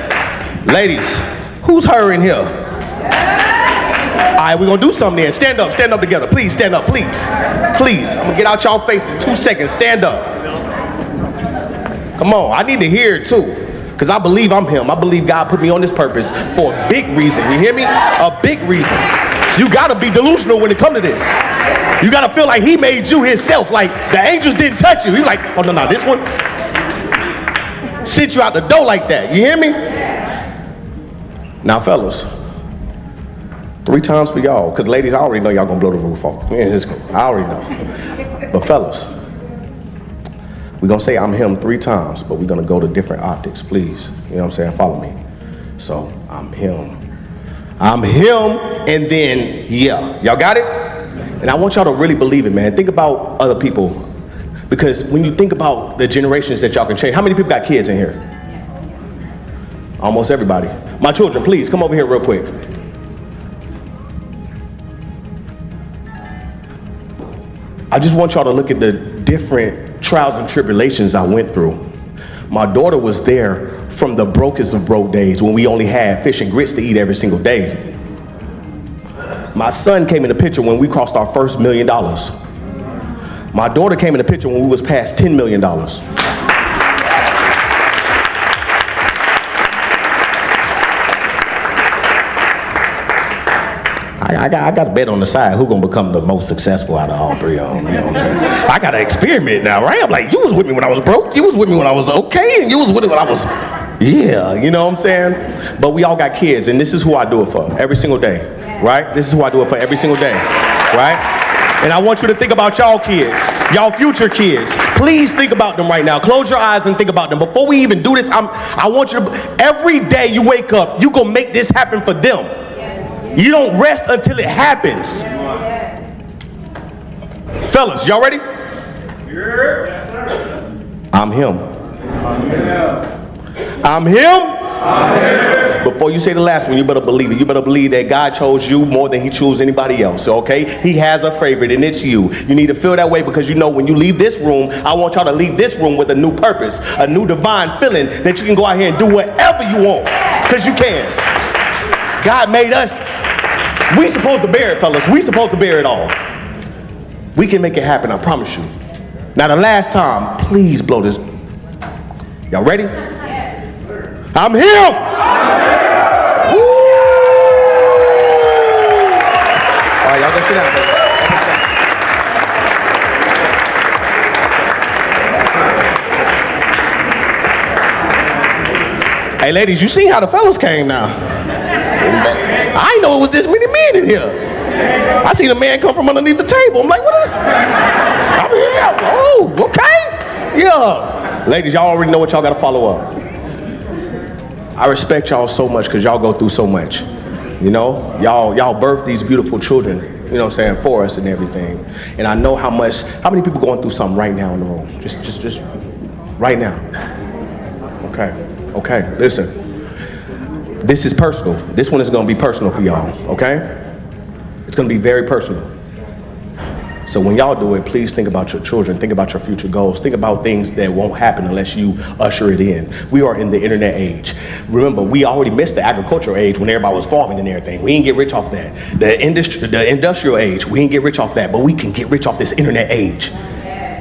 Ladies, who's her in here? All right, we're going to do something then. Stand up together. Please, stand up, please. Please, I'm going to get out y'all face in 2 seconds. Stand up. Come on, I need to hear it too. Because I believe I'm him. I believe God put me on this purpose for a big reason. You hear me? A big reason. You got to be delusional when it comes to this. You got to feel like he made you himself. Like the angels didn't touch you. He's like, oh, no, this one. Sent you out the door like that. You hear me? Now, fellas, 3 times for y'all, because ladies, I already know y'all gonna blow the roof off. Yeah, it's cool. I already know. But fellas, we're gonna say I'm him 3 times, but we're gonna go to different optics, please. You know what I'm saying? Follow me. So, I'm him. I'm him, and then, yeah. Y'all got it? And I want y'all to really believe it, man. Think about other people. Because when you think about the generations that y'all can change, how many people got kids in here? Almost everybody. My children, please, come over here real quick. I just want y'all to look at the different trials and tribulations I went through. My daughter was there from the brokest of broke days when we only had fish and grits to eat every single day. My son came in the picture when we crossed our first $1 million. My daughter came in the picture when we was past $10 million. I got a bet on the side who's gonna become the most successful out of all 3 of them. You know what I'm saying? I gotta experiment now, right? I'm like, you was with me when I was broke, you was with me when I was okay, and you was with me when I was, yeah, you know what I'm saying? But we all got kids, and this is who I do it for every single day, right? This is who I do it for every single day, right? And I want you to think about y'all kids, y'all future kids. Please think about them right now. Close your eyes and think about them. Before we even do this, I want you to, every day you wake up, you gonna make this happen for them. You don't rest until it happens. Fellas, y'all ready? I'm him. I'm him. Before you say the last one, you better believe it. You better believe that God chose you more than he chose anybody else, okay? He has a favorite, and it's you. You need to feel that way because you know when you leave this room, I want y'all to leave this room with a new purpose, a new divine feeling that you can go out here and do whatever you want, because you can. God made us. We supposed to bear it, fellas. We supposed to bear it all. We can make it happen, I promise you. Now the last time, please blow this. Y'all ready? I'm him. Woo! All right, y'all go sit down, baby. Hey ladies, you see how the fellas came now? I didn't know it was this many men in here. I seen a man come from underneath the table. I'm like, what? I'm here. Oh, okay. Yeah. Ladies, y'all already know what y'all got to follow up. I respect y'all so much because y'all go through so much. You know, y'all birth these beautiful children, you know what I'm saying, for us and everything. And I know how many people going through something right now in the room. Just right now. Okay, listen. This is personal. This one is going to be personal for y'all, okay? It's going to be very personal. So when y'all do it, please think about your children. Think about your future goals. Think about things that won't happen unless you usher it in. We are in the internet age. Remember, we already missed the agricultural age when everybody was farming and everything. We didn't get rich off that. The industrial age, we didn't get rich off that. But we can get rich off this internet age.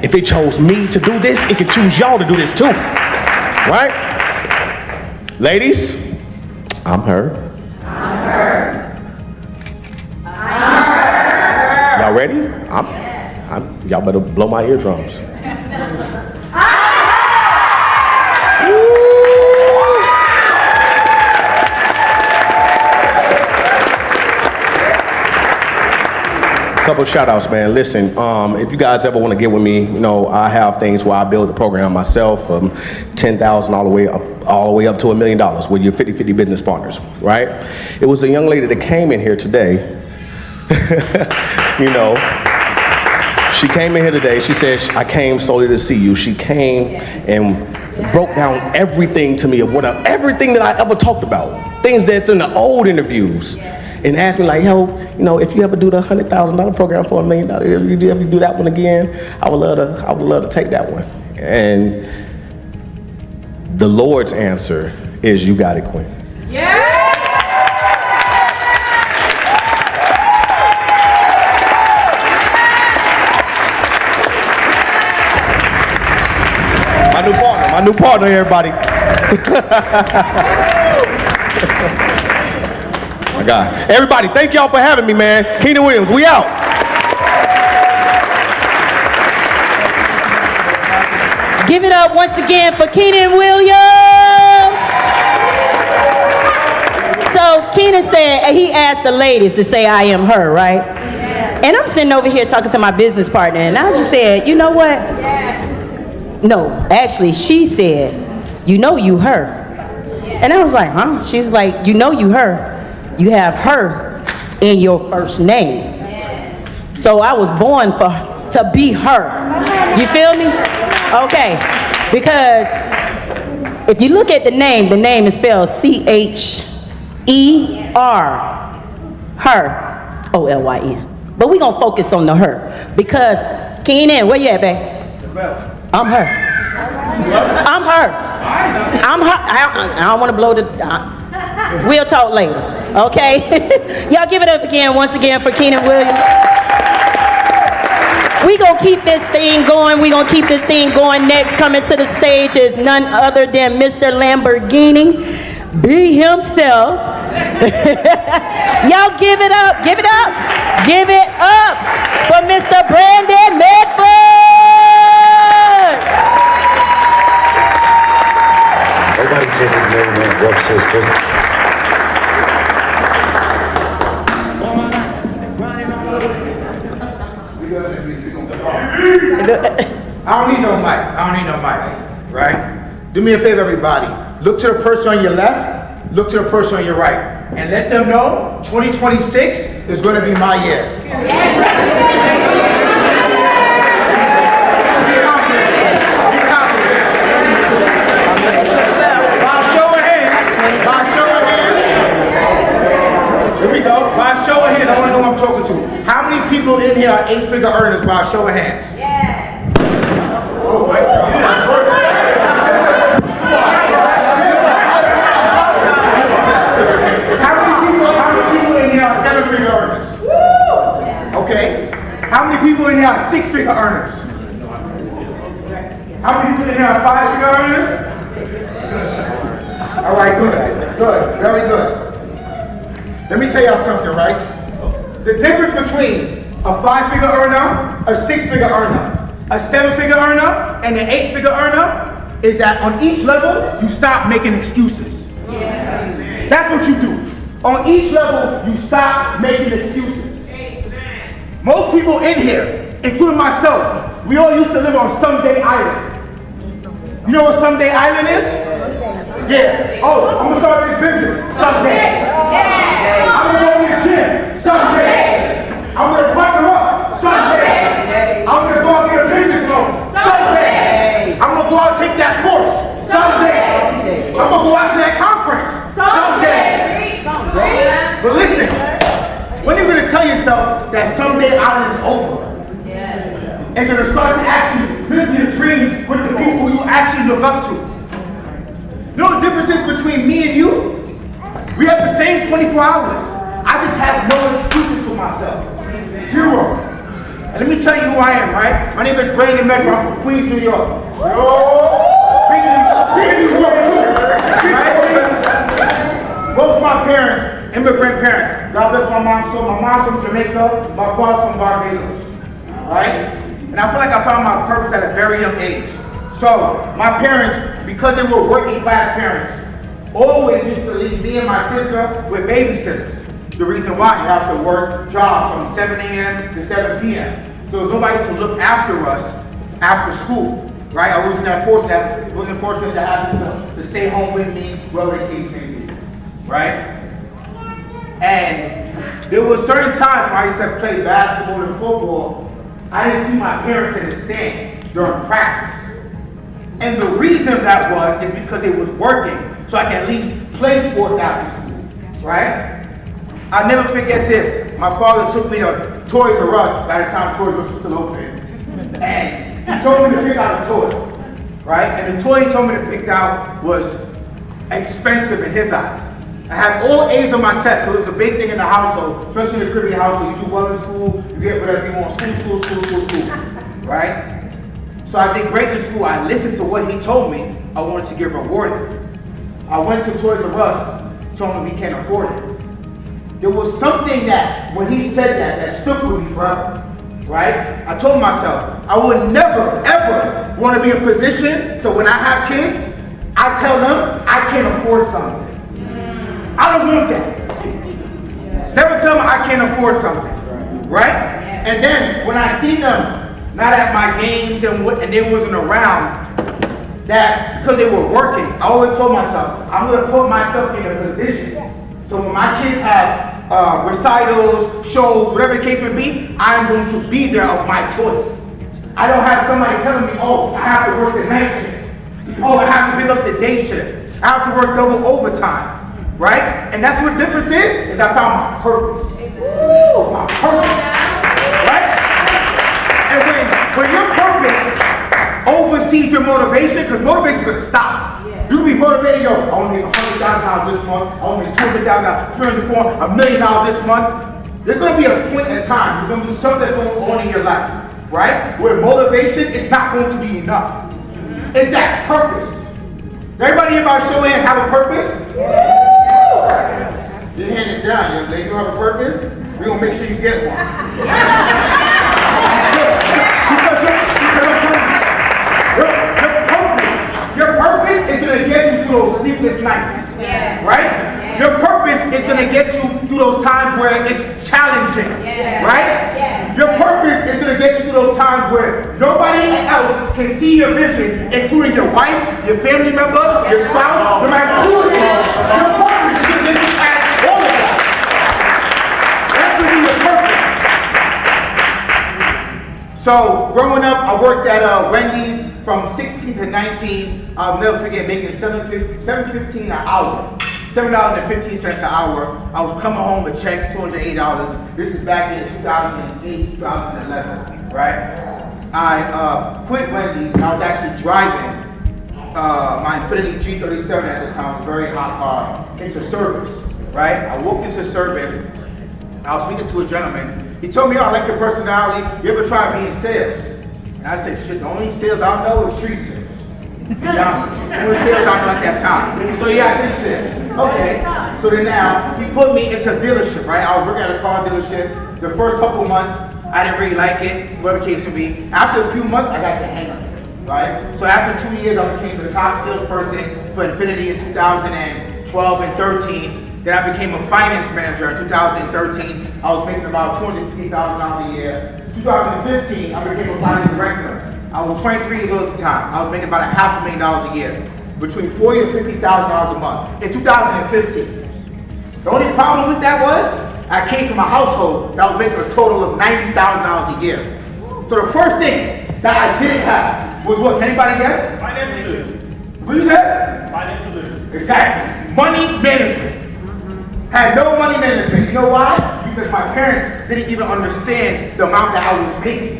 If it chose me to do this, it could choose y'all to do this too. Right? Ladies, I'm her. Y'all ready? Y'all better blow my eardrums. Couple shout outs, man. Listen, if you guys ever want to get with me, you know, I have things where I build the program myself from 10,000 all the way up to $1 million with your 50-50 business partners, right? It was a young lady that came in here today. You know, she came in here today. She said, I came solely to see you. She came and broke down everything to me of everything that I ever talked about, things that's in the old interviews, and asked me like, yo, you know, if you ever do the $100,000 program for $1 million, if you ever do that one again, I would love to take that one. And the Lord's answer is, you got it, Queen. Yeah. My new partner, everybody. My God. Everybody, thank y'all for having me, man. Keenan Williams, we out. Give it up once again for Keenan Williams. So Keenan said, he asked the ladies to say I am her, right? And I'm sitting over here talking to my business partner, and I just said, you know what? No, actually, she said, you know you her. And I was like, huh? She's like, you know you her. You have her in your first name. So I was born to be her. You feel me? Okay. Because if you look at the name is spelled C-H-E-R. Her. O-L-Y-N. But we're going to focus on the her. Because, Keenan, where you at, babe? I'm her. I'm her. I'm her. I don't want to blow the... we'll talk later, okay? Y'all give it up again, once again, for Keenan Williams. We gonna keep this thing going. We gonna keep this thing going. Next, coming to the stage is none other than Mr. Lamborghini, be himself. Y'all give it up, give it up, give it up for Mr. Brandon Medford. Nobody said his name ain't rough, sister. I don't need no mic. Right? Do me a favor, everybody. Look to the person on your left, look to the person on your right, and let them know 2026 is going to be my year. Be confident. By a show of hands. Here we go. By a show of hands, I want to know who I'm talking to. How many people in here are 8-figure earners by a show of hands? Oh my God. How many people in here are 7-figure earners? Okay. How many people in here are 6-figure earners? How many people in here are 5-figure earners? All right, good, very good. Let me tell y'all something, right? The difference between a 5-figure earner, a 6-figure earner, a 7-figure earner, and an 8-figure earner is that on each level, you stop making excuses. Yeah. That's what you do. On each level, you stop making excuses. Amen. Most people in here, including myself, we all used to live on Someday Island. You know what Someday Island is? Yeah. Oh, I'm gonna start this business someday. Yeah. I'm gonna go to the gym someday. I'm gonna partner up someday. I'm gonna go out and get a business loan someday. I'm gonna go out and take that course someday. I'm gonna go out to that conference someday. But listen, when you're gonna tell yourself that someday island is over, and you're gonna start to actually live your dreams with the people you actually look up to. You know the difference is between me and you? We have the same 24 hours. I just have no excuses for myself. Zero. And let me tell you who I am, right? My name is Brandon Medford. I'm from Queens, New York. Big New York too, right? Both of my parents, immigrant parents. God bless my mom. So my mom's from Jamaica, my father's from Barbados, right? And I feel like I found my purpose at a very young age. So my parents, because they were working class parents, always used to leave me and my sister with babysitters. The reason why you have to work jobs from 7 a.m. to 7 p.m. So there's nobody to look after us after school, right? I wasn't fortunate to have them to stay home with me, whatever the case may be, right? And there were certain times when I used to play basketball and football, I didn't see my parents in the stands during practice. And the reason that was is because it was working, so I can at least play sports after school, right? I'll never forget this. My father took me to Toys R Us by the time Toys R Us was still open. And he told me to pick out a toy, right? And the toy he told me to pick out was expensive in his eyes. I had all A's on my test, because it was a big thing in the household, especially in the Caribbean household. You do well in school, you get whatever you want, school, right? So I did great in school. I listened to what he told me. I wanted to get rewarded. I went to Toys R Us, told him we can't afford it. There was something that, when he said that stuck with me forever, right? I told myself, I would never, ever want to be in a position so when I have kids, I tell them I can't afford something. I don't want that. Never tell them I can't afford something, right? And then when I see them not at my games and they wasn't around, that because they were working, I always told myself, I'm gonna put myself in a position so when my kids have recitals, shows, whatever the case may be, I'm going to be there of my choice. I don't have somebody telling me, oh, I have to work the night shift. Oh, I have to pick up the day shift. I have to work double overtime, right? And that's what the difference is I found my purpose. My purpose, right? And when your purpose oversees your motivation, because motivation is going to stop. You can be motivated, yo, I want to make $100,000 this month, I want to make $200,000, $300,000, $1 million this month. There's going to be a point in time, there's going to be something that's going on in your life, right? Where motivation is not going to be enough. It's that purpose. Everybody here by show of hands have a purpose? Your hand is down, young lady. You have a purpose? We're going to make sure you get one. Your purpose is going to get you through those sleepless nights, right? Your purpose is going to get you through those times where it's challenging, right? Your purpose is going to get you through those times where nobody else can see your vision, including your wife, your family member, your spouse, no matter who it is. Your purpose is going to get you past all of that. That's going to be your purpose. So, growing up, I worked at Wendy's from 16 to 19. I'll never forget making $7.15 an hour. $7.15 an hour. I was coming home with checks, $208. This is back in 2008, 2011, right? I quit Wendy's and I was actually driving my Infiniti G37 at the time, a very hot car, into service, right? I walked into service. I was speaking to a gentleman. He told me, oh, I like your personality. You ever try being in sales? And I said, shit, the only sales I know is street sales. To be honest with you. The only sales I know at that time. So yeah, street sales. Okay. So then now, he put me into a dealership, right? I was working at a car dealership. The first couple months, I didn't really like it, whatever the case may be. After a few months, I got the hang of it, right? So after 2 years, I became the top salesperson for Infiniti in 2012 and 13. Then I became a finance manager in 2013. I was making about $250,000 a year. 2015, I became a finance director. I was 23 years old at the time. I was making about $500,000 a year, between $40,000 to $50,000 a month. In 2015, the only problem with that was I came from a household that was making a total of $90,000 a year. So the first thing that I did have was what? Can anybody guess? Financial literacy. What you said? Financial literacy. Exactly. Money management. Had no money management. You know why? Because my parents didn't even understand the amount that I was making.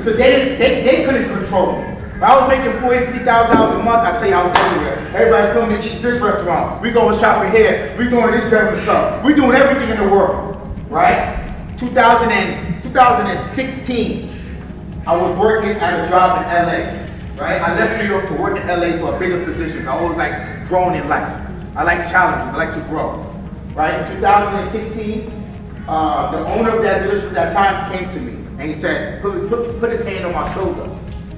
So they couldn't control me. If I was making $40,000, $50,000 a month, I'd tell you I was everywhere. Everybody's coming to eat this restaurant. We going shopping here. We going to this different stuff. We doing everything in the world, right? 2016, I was working at a job in LA, right? I left New York to work in LA for a bigger position. I always like growing in life. I like challenges. I like to grow, right? In 2016, the owner of that dealership at that time came to me and he said, put his hand on my shoulder.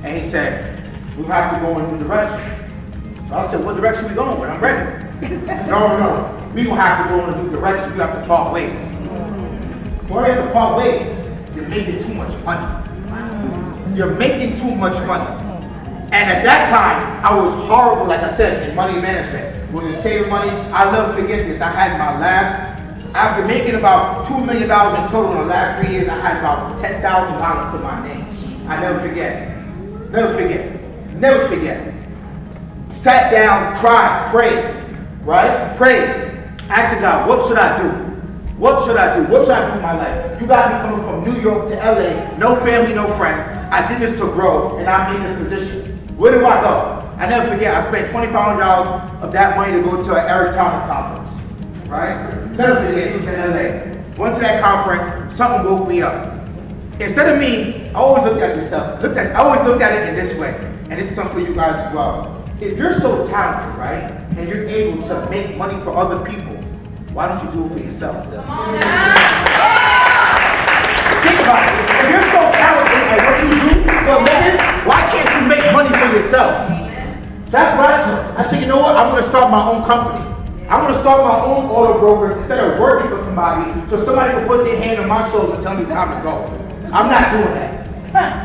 And he said, we have to go in a new direction. So I said, what direction we going with? I'm ready. No, we don't have to go in a new direction. We have to part ways. So I have to part ways. You're making too much money. You're making too much money. And at that time, I was horrible, like I said, in money management. When you save money, I'll never forget this. I had my after making about $2 million in total in the last 3 years, I had about $10,000 to my name. I never forget. Never forget. Never forget. Sat down, cried, prayed, right? Prayed. Asking God, what should I do? What should I do? What should I do in my life? You got me coming from New York to LA, no family, no friends. I did this to grow, and I'm in this position. Where do I go? I never forget, I spent $20,000 of that money to go to an Eric Thomas conference, right? Never forget, it was in LA. Went to that conference, something woke me up. Instead of me, I always looked at myself. I always looked at it in this way, and this is something for you guys as well. If you're so talented, right, and you're able to make money for other people, why don't you do it for yourself? Think about it. If you're so talented at what you do for a living, why can't you make money for yourself? That's right. I said, you know what? I'm going to start my own company. I want to start my own auto brokerage instead of working for somebody so somebody can put their hand on my shoulder and tell me it's time to go. I'm not doing that.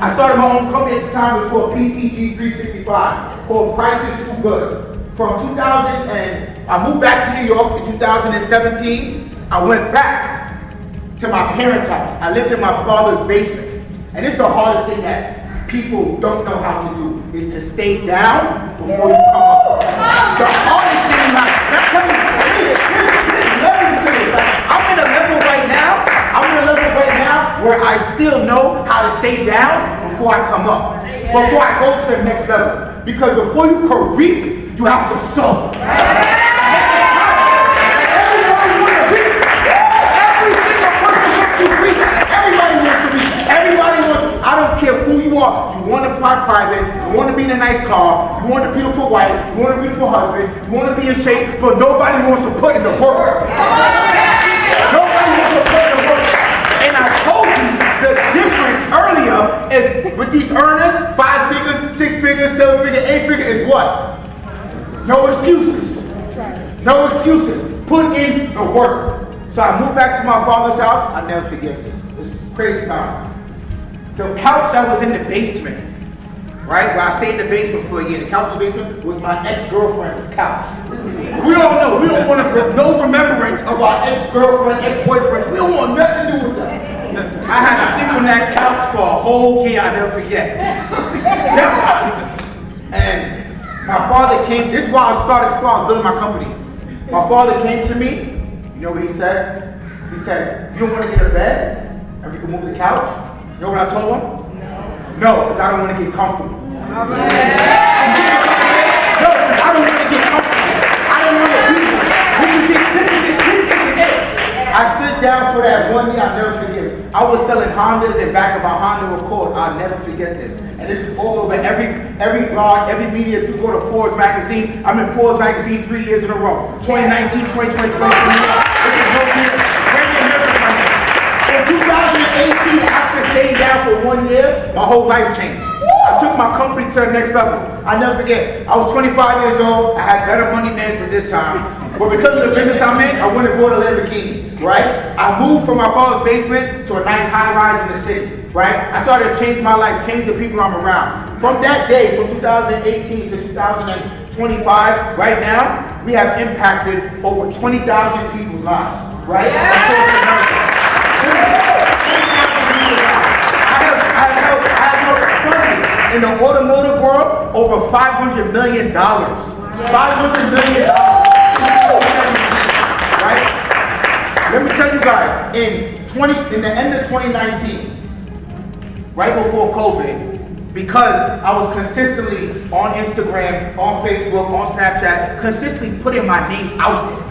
I started my own company at the time. It was called PTG 365, called Prices Too Good. From 2000 and I moved back to New York in 2017. I went back to my parents' house. I lived in my father's basement. And it's the hardest thing that people don't know how to do is to stay down before you come up. The hardest thing in life. Now tell me, there's levels to this. Like, I'm in a level right now where I still know how to stay down before I come up. Before I go to the next level. Because before you can reap, you have to sow. I don't care who you are. You want to fly private, you want to be in a nice car, you want a beautiful wife, you want a beautiful husband, you want to be in shape, but nobody wants to put in the work. Nobody wants to put in the work. And I told you the difference earlier is with these earners, 5 figures, 6 figures, 7 figures, 8 figures is what? No excuses. No excuses. Put in the work. So I moved back to my father's house. I'll never forget this. This is crazy time. The couch that was in the basement, right, where I stayed in the basement for a year, the couch in the basement was my ex-girlfriend's couch. We don't know. We don't want no remembrance of our ex-girlfriend, ex-boyfriends. We don't want nothing to do with that. I had to sleep on that couch for a whole year. I'll never forget. And my father came. This is why I started building my company. My father came to me. You know what he said? He said, "You don't want to get a bed and we can move the couch?" You know what I told him? No, because I don't want to get comfortable. No, because I don't want to get comfortable. I don't want to be here. This is it. I stood down for that 1 year. I'll never forget. I was selling Hondas and back of my Honda Accord. I'll never forget this. And this is all over every blog, every media. If you go to Forbes magazine, I'm in Forbes magazine 3 years in a row. 2019, 2020, 2021. This is no year. In 2018, after staying down for 1 year, my whole life changed. I took my company to the next level. I'll never forget. I was 25 years old. I had better money management this time. But because of the business I'm in, I went and bought a Lamborghini, right? I moved from my father's basement to a nice high-rise in the city, right? I started to change my life, change the people I'm around. From that day, from 2018 to 2025, right now, we have impacted over 20,000 people's lives, right? Yeah. In the automotive world, over $500 million. $500 million. Right? Let me tell you guys, in the end of 2019, right before COVID, because I was consistently on Instagram, on Facebook, on Snapchat, consistently putting my name out there.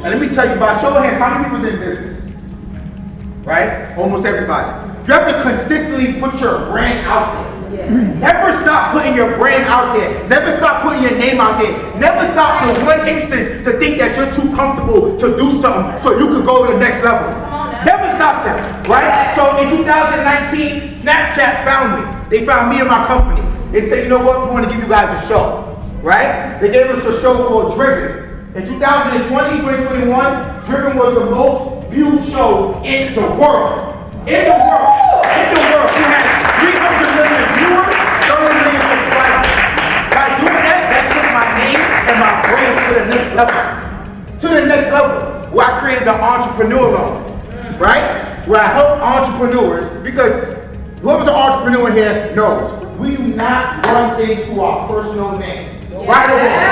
And let me tell you, by show of hands, how many people's in business? Right? Almost everybody. You have to consistently put your brand out there. Never stop putting your brand out there. Never stop putting your name out there. Never stop for one instance to think that you're too comfortable to do something so you can go to the next level. Never stop that, right? So in 2019, Snapchat found me. They found me and my company. They said, you know what, we want to give you guys a show, right? They gave us a show called Driven. In 2020, 2021, Driven was the most viewed show in the world. In the world. In the world. We had 300 million viewers, 30 million subscribers. By doing that, that took my name and my brand to the next level. To the next level, where I created the entrepreneur loan, right? Where I help entrepreneurs, because whoever's an entrepreneur here knows, we do not run things through our personal name. Right or wrong?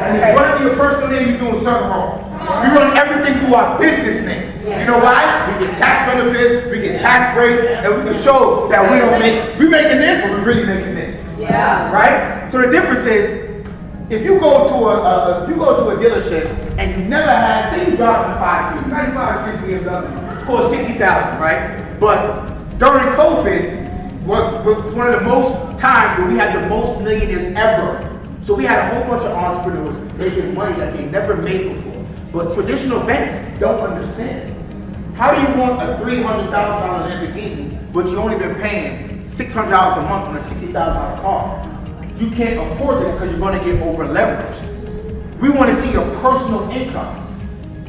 And if you run through your personal name, you're doing something wrong. We run everything through our business name. You know why? We get tax benefits, we get tax breaks, and we can show that we don't make, we're making this, but we're really making this. Yeah. Right? So the difference is, if you go to a dealership and you never had, say you drive a 5 Series, 95 Series BMW, it's called $60,000, right? But during COVID, was one of the most times where we had the most millionaires ever. So we had a whole bunch of entrepreneurs making money that they never made before. But traditional banks don't understand. How do you want a $300,000 Lamborghini, but you only been paying $600 a month on a $60,000 car? You can't afford this because you're going to get over leveraged. We want to see your personal income.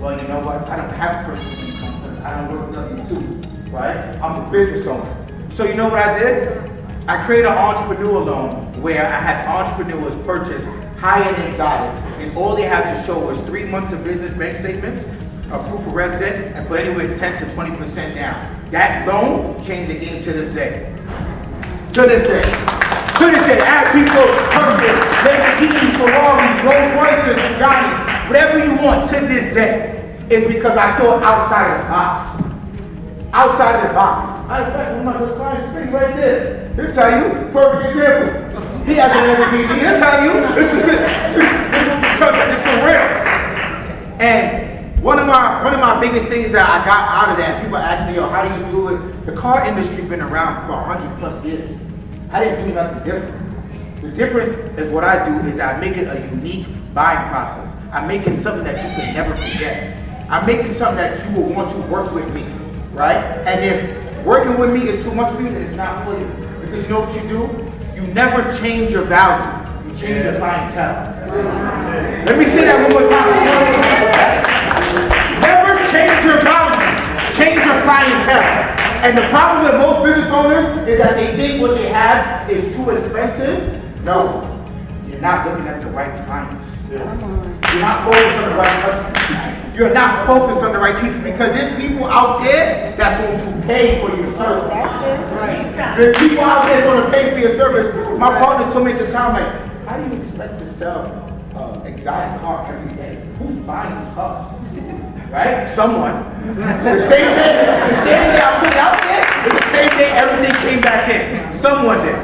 Well, you know what? I don't have personal income because I don't work W-2, right? I'm a business owner. So you know what I did? I created an entrepreneur loan where I had entrepreneurs purchase high-end exotics, and all they had to show was 3 months of business bank statements, a proof of resident, and put anywhere 10 to 20% down. That loan changed the game to this day. To this day. To this day, I have people purchase Lamborghinis, Ferraris, Rolls Royces, Bugattis, whatever you want to this day. It's because I thought outside of the box. Outside of the box. I fact, one of my clients speak right there. He'll tell you, perfect example. He has a Lamborghini. He'll tell you, this is for real. And one of my biggest things that I got out of that, people ask me, yo, how do you do it? The car industry's been around for 100+ years. I didn't do nothing different. The difference is what I do is I make it a unique buying process. I make it something that you can never forget. I make it something that you will want to work with me, right? And if working with me is too much for you, then it's not for you. Because you know what you do? You never change your value. You change your clientele. Let me say that one more time. Never change your value. Change your clientele. And the problem with most business owners is that they think what they have is too expensive. No, you're not looking at the right clients. You're not focused on the right customers. You're not focused on the right people because there's people out there that's going to pay for your service. There's people out there that's going to pay for your service. My partners told me at the time, like, how do you expect to sell exotic car every day? Who's buying these cars? Right? Someone. The same day I put it out there, it's the same day everything came back in. Someone did.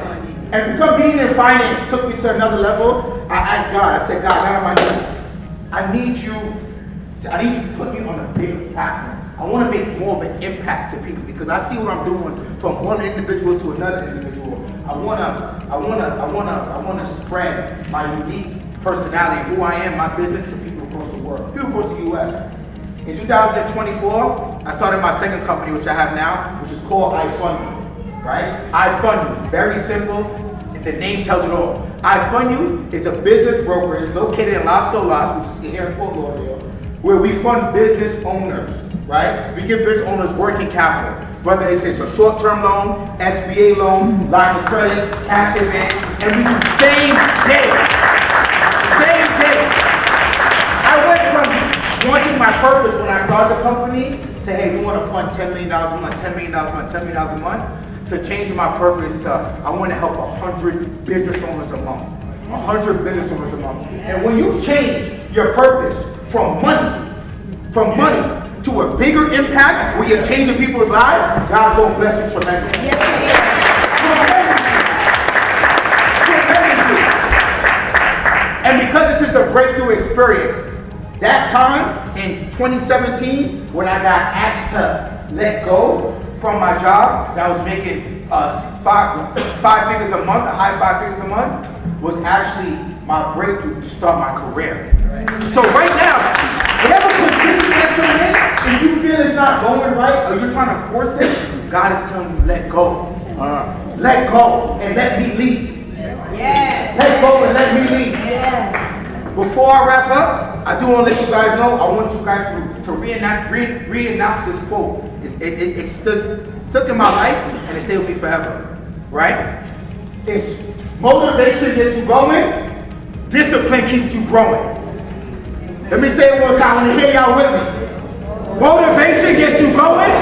And because being in finance took me to another level, I asked God, I said, God, how am I doing this? I need you to put me on a bigger platform. I want to make more of an impact to people because I see what I'm doing from one individual to another individual. I wanna spread my unique personality, who I am, my business to people across the world, people across the US. In 2024, I started my second company, which I have now, which is called I Fund You, right? I Fund You, very simple. The name tells it all. I Fund You is a business brokerage located in Las Olas, which is here in Fort Lauderdale, where we fund business owners, right? We give business owners working capital, whether it's a short-term loan, SBA loan, line of credit, cash advance, and we do same day. Same day. I went from wanting my purpose when I started the company to, hey, we want to fund $10 million a month, $10 million a month, $10 million a month, to changing my purpose to, I want to help 100 business owners a month. 100 business owners a month. And when you change your purpose from money to a bigger impact where you're changing people's lives, God's going to bless you tremendously. Yes, tremendously. And because this is the breakthrough experience, that time in 2017, when I got asked to let go from my job that was making five figures a month, a high 5 figures a month, was actually my breakthrough to start my career. So right now, whatever position that you're in, if you feel it's not going right or you're trying to force it, God is telling you, let go. Let go and let me lead. Yes. Let go and let me lead. Yes. Before I wrap up, I do want to let you guys know, I want you guys to re-announce this quote. It stuck in my life and it stayed with me forever, right? It's motivation gets you going, discipline keeps you growing. Let me say it one time, I want to hear y'all with me. Motivation gets you going,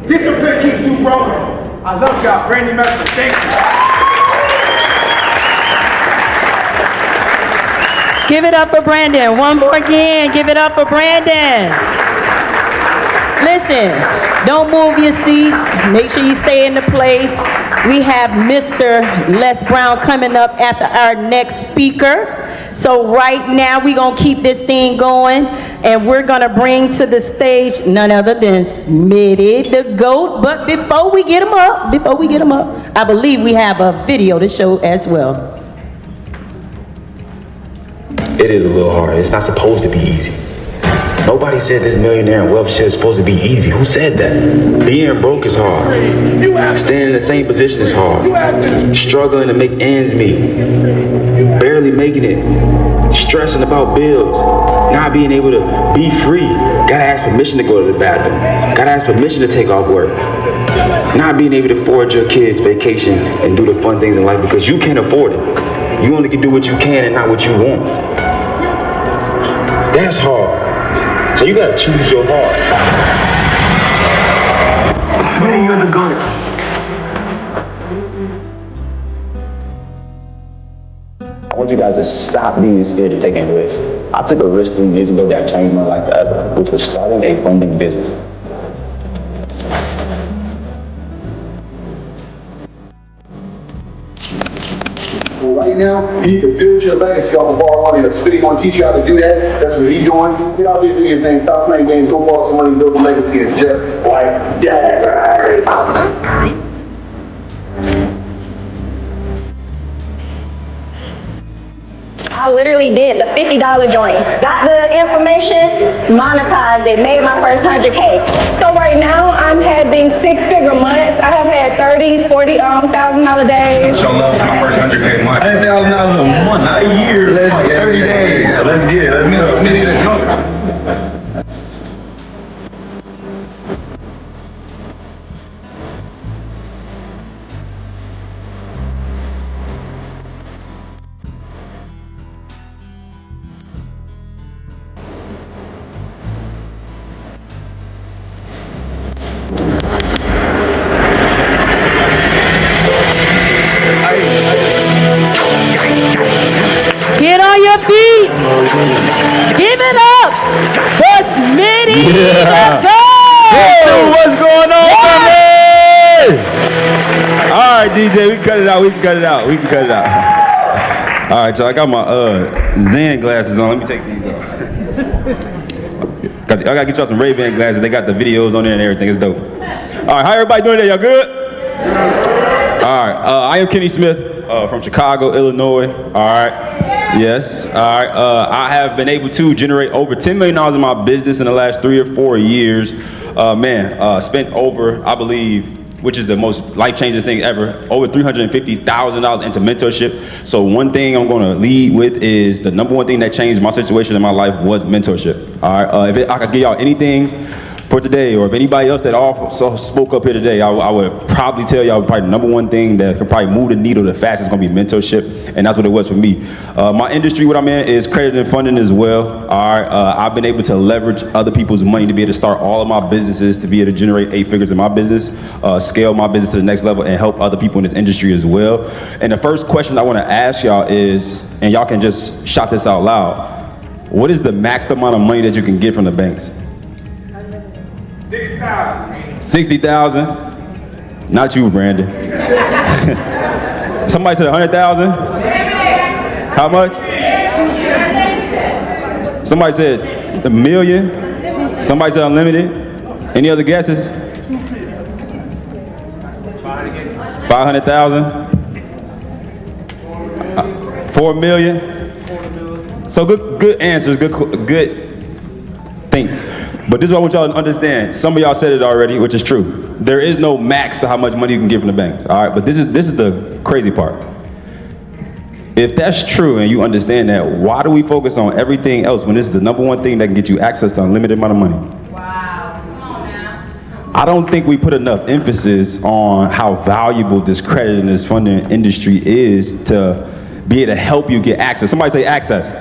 discipline keeps you growing. I love y'all, Brandy Medicine, thank you. Give it up for Brandon. One more again. Give it up for Brandon. Listen, don't move your seats. Make sure you stay in the place. We have Mr. Les Brown coming up after our next speaker. So right now, we're going to keep this thing going. And we're going to bring to the stage none other than Smitty the GOAT. But before we get him up, I believe we have a video to show as well. It is a little hard. It's not supposed to be easy. Nobody said this millionaire and wealth shit is supposed to be easy. Who said that? Being broke is hard. Staying in the same position is hard. Struggling to make ends meet. Barely making it. Stressing about bills. Not being able to be free. Gotta ask permission to go to the bathroom. Gotta ask permission to take off work. Not being able to afford your kids' vacation and do the fun things in life because you can't afford it. You only can do what you can and not what you want. That's hard. So you gotta choose your heart. Smitty, you're the gunner. I want you guys to stop being scared to taking risks. I took a risk 3 years ago that changed my life forever, which was starting a funding business. Right now, you need to build your legacy off of borrow money. Smitty gonna teach you how to do that. That's what he's doing. You know, do your thing. Stop playing games. Go borrow some money, build a legacy, and just like that. I literally did the $50 joint. Got the information, monetized it, made my first 100K. So right now, I'm having 6-figure months. I have had $30,000, $40,000 days. Show love to my first 100K month. $100,000 a month, not a year. Let's get 30 days. Let's get it. Let's go. Get on your feet. Give it up for Smitty the Gold. What's going on, family? All right, DJ, we can cut it out. We can cut it out. We can cut it out. All right, y'all. I got my Zen glasses on. Let me take these off. I gotta get y'all some Ray-Ban glasses. They got the videos on there and everything. It's dope. All right, how everybody doing today? Y'all good? All right. I am Kenny Smith from Chicago, Illinois. All right. Yes. All right. I have been able to generate over $10 million in my business in the last 3 or 4 years. Spent over, I believe, which is the most life-changing thing ever, over $350,000 into mentorship. So one thing I'm gonna lead with is the number one thing that changed my situation in my life was mentorship. All right, if I could give y'all anything for today, or if anybody else that also spoke up here today, I would probably tell y'all probably the number one thing that could probably move the needle the fastest is gonna be mentorship, and that's what it was for me. My industry, what I'm in, is credit and funding as well. All right, I've been able to leverage other people's money to be able to start all of my businesses, to be able to generate 8 figures in my business, scale my business to the next level, and help other people in this industry as well. And the first question I wanna ask y'all is, and y'all can just shout this out loud, what is the max amount of money that you can get from the banks? 60,000. 60,000? Not you, Brandon. Somebody said 100,000? How much? Somebody said $1 million? Somebody said unlimited? Any other guesses? 500,000? 4 million? So good answers, good things. But this is what I want y'all to understand. Some of y'all said it already, which is true. There is no max to how much money you can get from the banks. All right, but this is the crazy part. If that's true and you understand that, why do we focus on everything else when this is the number one thing that can get you access to unlimited amount of money? Wow, come on now. I don't think we put enough emphasis on how valuable this credit and this funding industry is to be able to help you get access. Somebody say access.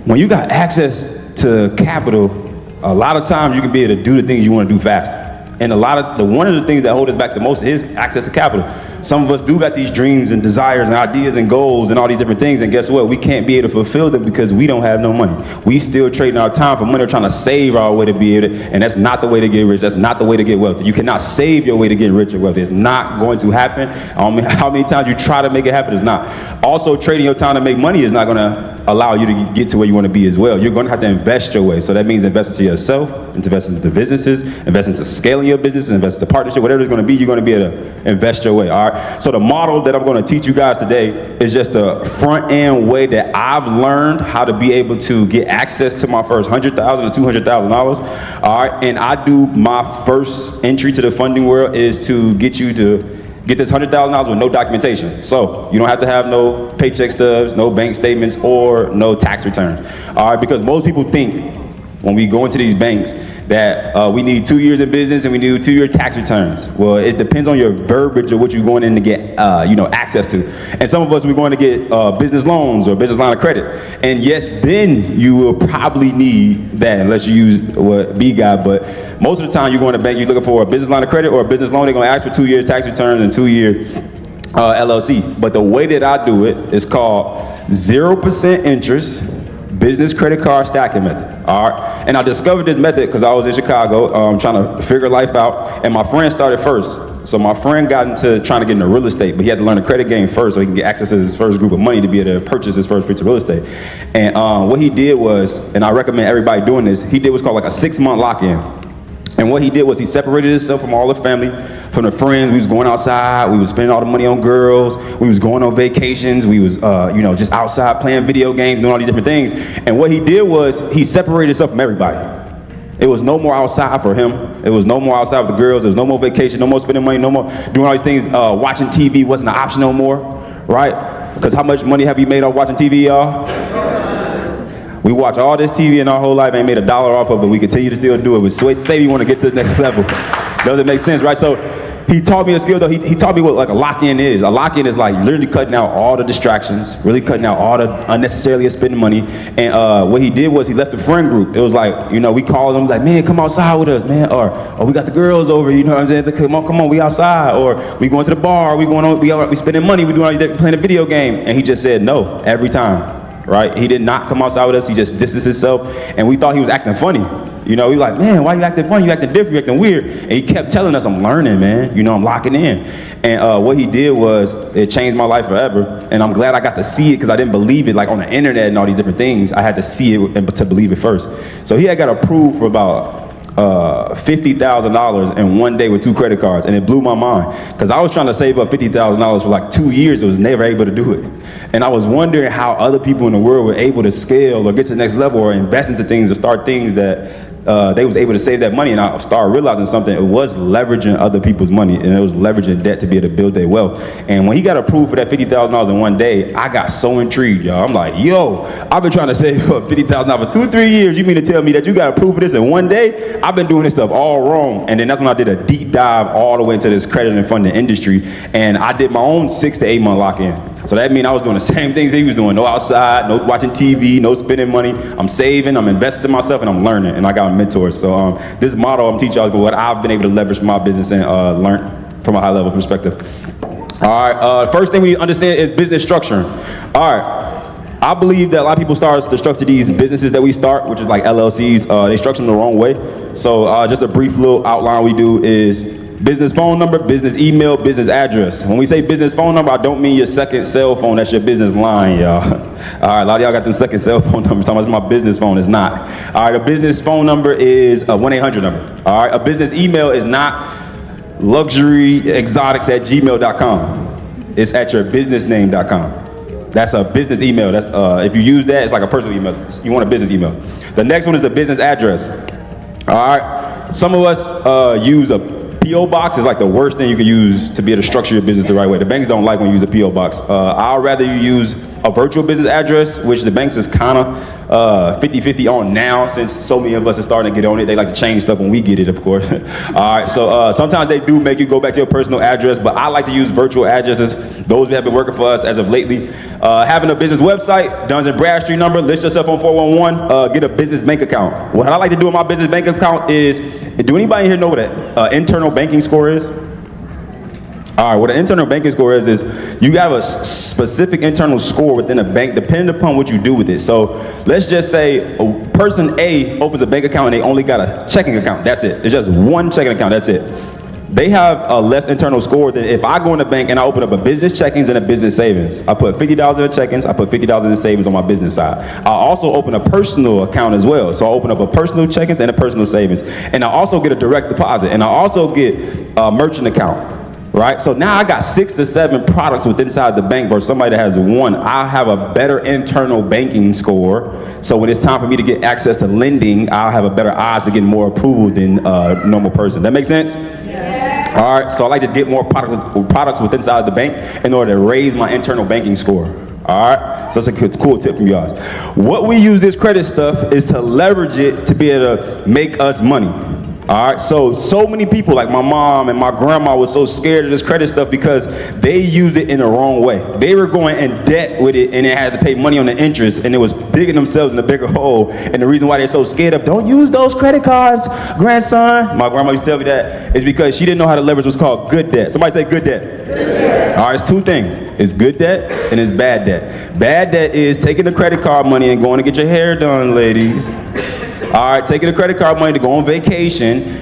When you got access to capital, a lot of times you can be able to do the things you want to do faster. And one of the things that hold us back the most is access to capital. Some of us do got these dreams and desires and ideas and goals and all these different things, and guess what? We can't be able to fulfill them because we don't have no money. We still trading our time for money, or trying to save our way to be able to, and that's not the way to get rich. That's not the way to get wealthy. You cannot save your way to get rich or wealthy. It's not going to happen. How many times you try to make it happen, it's not. Also, trading your time to make money is not going to allow you to get to where you want to be as well. You're going to have to invest your way. So that means invest into yourself, invest into businesses, invest into scaling your business, invest into partnership, whatever it's going to be, you're going to be able to invest your way. All right. right? So the model that I'm going to teach you guys today is just the front end way that I've learned how to be able to get access to my first $100,000 to $200,000. All right, and I do my first entry to the funding world is to get you to get this $100,000 with no documentation. So you don't have to have no paycheck stubs, no bank statements, or no tax returns. All right, because most people think when we go into these banks that we need 2 years in business and we need 2-year tax returns. Well, it depends on your verbiage of what you're going in to get, access to. And some of us, we're going to get business loans or business line of credit. And yes, then you will probably need that unless you use what B got. But most of the time, you're going to bank, you're looking for a business line of credit or a business loan. They're going to ask for 2-year tax returns and 2-year LLC. But the way that I do it is called 0% interest business credit card stacking method. All right, and I discovered this method because I was in Chicago trying to figure life out, and my friend started first. So my friend got into trying to get into real estate, but he had to learn the credit game first so he can get access to his first group of money to be able to purchase his first piece of real estate. And what he did was, and I recommend everybody doing this, he did what's called like a 6-month lock-in. And what he did was he separated himself from all the family, from the friends. We was going outside. We was spending all the money on girls. We was going on vacations. We was, just outside playing video games, doing all these different things. And what he did was he separated himself from everybody. It was no more outside for him. It was no more outside with the girls. There was no more vacation, no more spending money, no more doing all these things. Watching TV wasn't an option no more, right? Because how much money have you made off watching TV, y'all? We watch all this TV in our whole life, ain't made $1 off of it, but we continue to still do it. We say we want to get to the next level. Does it make sense, right? So he taught me a skill, though. He taught me what like a lock-in is. A lock-in is like literally cutting out all the distractions, really cutting out all the unnecessarily spending money. And what he did was he left the friend group. It was like, we called them like, man, come outside with us, man. Or we got the girls over, you know what I'm saying? Come on, we outside. Or we going to the bar, we spending money, we doing all these, playing a video game. And he just said no every time. Right? He did not come outside with us. He just distanced himself. And we thought he was acting funny. We were like, man, why you acting funny? You acting different, you acting weird. And he kept telling us, I'm learning, man. I'm locking in. And what he did was, it changed my life forever. And I'm glad I got to see it because I didn't believe it like on the internet and all these different things. I had to see it and to believe it first. So he had got approved for about $50,000 in one day with 2 credit cards, and it blew my mind because I was trying to save up $50,000 for like 2 years. I was never able to do it, and I was wondering how other people in the world were able to scale or get to the next level or invest into things or start things that they was able to save that money. And I started realizing something. It was leveraging other people's money, and it was leveraging debt to be able to build their wealth. And when he got approved for that $50,000 in one day, I got so intrigued, y'all. I'm like, yo, I've been trying to save up $50,000 for 2 or 3 years. You mean to tell me that you got approved for this in one day? I've been doing this stuff all wrong. And then that's when I did a deep dive all the way into this credit and funding industry. And I did my own 6 to 8 month lock-in. So that means I was doing the same things he was doing. No outside, no watching TV, no spending money. I'm saving, I'm investing in myself, and I'm learning. And I got mentors. So this model I'm teaching y'all is what I've been able to leverage for my business and learn from a high level perspective. All right, first thing we need to understand is business structuring. All right, I believe that a lot of people start to structure these businesses that we start, which is like LLCs, they structure them the wrong way. So just a brief little outline we do is business phone number, business email, business address. When we say business phone number, I don't mean your second cell phone. That's your business line, y'all. All right, a lot of y'all got them second cell phone numbers. Talking about my business phone. It's not. All right, a business phone number is a 1-800 number. All right, a business email is not luxuryexotics@gmail.com. It's at your businessname.com. That's a business email. That's if you use that, it's like a personal email. You want a business email. The next one is a business address. All right, some of us use a P.O. box. Is like the worst thing you can use to be able to structure your business the right way. The banks don't like when you use a P.O. box. I'd rather you use a virtual business address, which the banks is kind of 50-50 on now, since so many of us are starting to get on it. They like to change stuff when we get it, of course. All right, so sometimes they do make you go back to your personal address, but I like to use virtual addresses. Those have been working for us as of lately. Having a business website, Duns & Bradstreet number, list yourself on 411, get a business bank account. What I like to do with my business bank account is, do anybody here know what an internal banking score is? All right, what an internal banking score is you have a specific internal score within a bank depending upon what you do with it. So let's just say person A opens a bank account and they only got a checking account. That's it. It's just one checking account. That's it. They have a less internal score than if I go in the bank and I open up a business checkings and a business savings. I put $50 in the checkings, I put $50 in the savings on my business side. I also open a personal account as well. So I open up a personal checkings and a personal savings. And I also get a direct deposit. And I also get a merchant account. right? So now I got 6 to 7 products within inside the bank versus somebody that has one. I have a better internal banking score. So when it's time for me to get access to lending, I'll have a better odds to get more approval than a normal person. That make sense? Yeah. All right, so I like to get more products within inside the bank in order to raise my internal banking score. All right, so that's a cool tip from you guys. What we use this credit stuff is to leverage it to be able to make us money. All right, so many people like my mom and my grandma was so scared of this credit stuff because they used it in the wrong way. They were going in debt with it and they had to pay money on the interest and it was digging themselves in a bigger hole. And the reason why they're so scared of don't use those credit cards, grandson, my grandma used to tell me that, is because she didn't know how to leverage what's called good debt. Somebody say good debt. Good debt. All right, it's 2 things. It's good debt and it's bad debt. Bad debt is taking the credit card money and going to get your hair done, ladies. All right, taking the credit card money to go on vacation,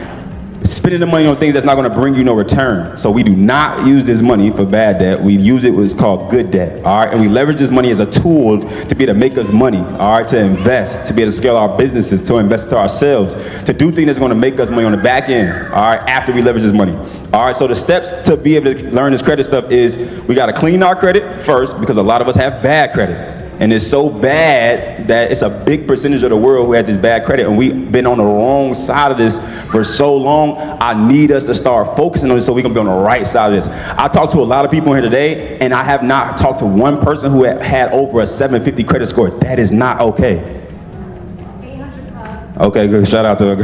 spending the money on things that's not going to bring you no return. So we do not use this money for bad debt. We use it what's called good debt. All right, and we leverage this money as a tool to be able to make us money. All right, to invest, to be able to scale our businesses, to invest to ourselves, to do things that's going to make us money on the back end. All right, after we leverage this money. All right, so the steps to be able to learn this credit stuff is we got to clean our credit first because a lot of us have bad credit. And it's so bad that it's a big percentage of the world who has this bad credit, and we've been on the wrong side of this for so long. I need us to start focusing on this so we can be on the right side of this. I talked to a lot of people here today, and I have not talked to one person who had over a 750 credit score. That is not okay. 800. Okay, good. Shout out to her.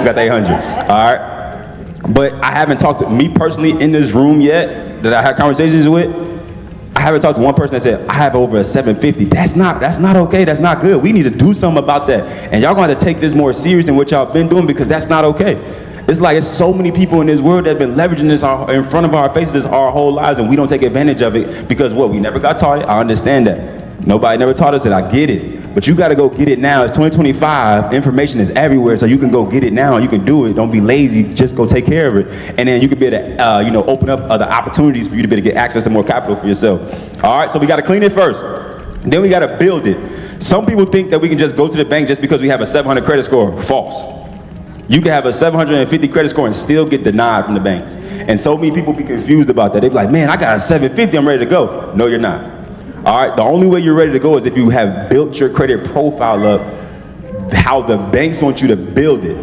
Got the 800. All right. But I haven't talked to me personally in this room yet that I had conversations with. I haven't talked to one person that said, I have over a 750. That's not okay. That's not good. We need to do something about that. And y'all gonna have to take this more serious than what y'all been doing because that's not okay. It's like it's so many people in this world that have been leveraging this in front of our faces our whole lives and we don't take advantage of it because what? We never got taught it. I understand that. Nobody never taught us it. I get it. But you gotta go get it now. It's 2025. Information is everywhere, so you can go get it now. You can do it. Don't be lazy. Just go take care of it. And then you can be able to, open up other opportunities for you to be able to get access to more capital for yourself. All right, so we gotta clean it first. Then we gotta build it. Some people think that we can just go to the bank just because we have a 700 credit score. False. You can have a 750 credit score and still get denied from the banks. And so many people be confused about that. They be like, man, I got a 750, I'm ready to go. No, you're not. All right, the only way you're ready to go is if you have built your credit profile up how the banks want you to build it.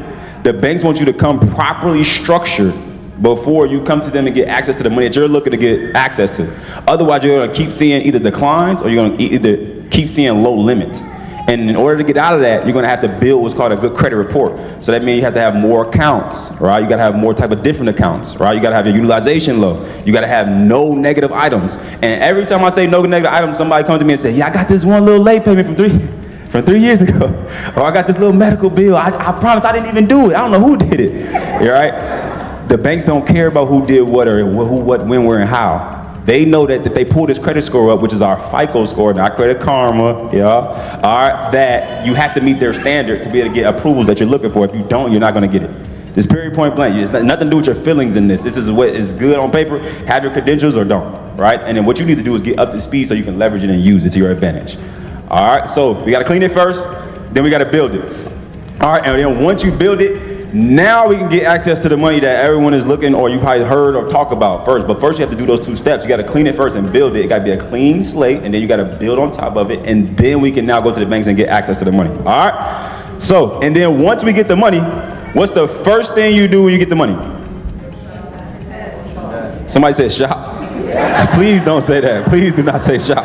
The banks want you to come properly structured before you come to them and get access to the money that you're looking to get access to. Otherwise, you're going to keep seeing either declines or you're going to either keep seeing low limits. And in order to get out of that, you're going to have to build what's called a good credit report. So that means you have to have more accounts, right? You got to have more type of different accounts, right? You got to have your utilization low. You got to have no negative items. And every time I say no negative items, somebody comes to me and says, yeah, I got this one little late payment from 3 years ago. Or I got this little medical bill. I promise I didn't even do it. I don't know who did it, right? The banks don't care about who did what or who, what, when, where, and how. They know that they pull this credit score up, which is our FICO score, not Credit Karma, yeah, all right, that you have to meet their standard to be able to get approvals that you're looking for. If you don't, you're not going to get it. It's period, point blank. It's nothing to do with your feelings in this. This is what is good on paper. Have your credentials or don't, right? And then what you need to do is get up to speed so you can leverage it and use it to your advantage. All right, so we got to clean it first, then we got to build it. All right, and then once you build it, now we can get access to the money that everyone is looking or you probably heard or talk about first. But first you have to do those 2 steps. You got to clean it first and build it. It got to be a clean slate, and then you got to build on top of it, and then we can now go to the banks and get access to the money. All right? So, and then once we get the money, what's the first thing you do when you get the money? Somebody said shop. Please don't say that. Please do not say shop.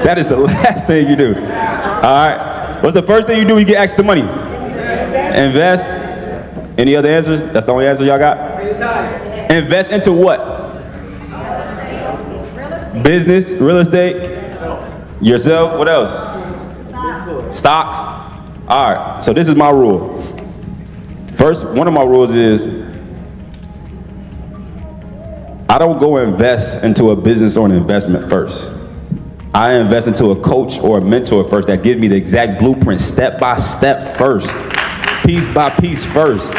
That is the last thing you do. All right? What's the first thing you do when you get access to money? Invest. Any other answers? That's the only answer y'all got? Invest into what? Business, real estate, yourself, what else? Stocks. All right, so this is my rule. First, one of my rules is I don't go invest into a business or an investment first. I invest into a coach or a mentor first that gives me the exact blueprint, step by step first. Piece by piece first.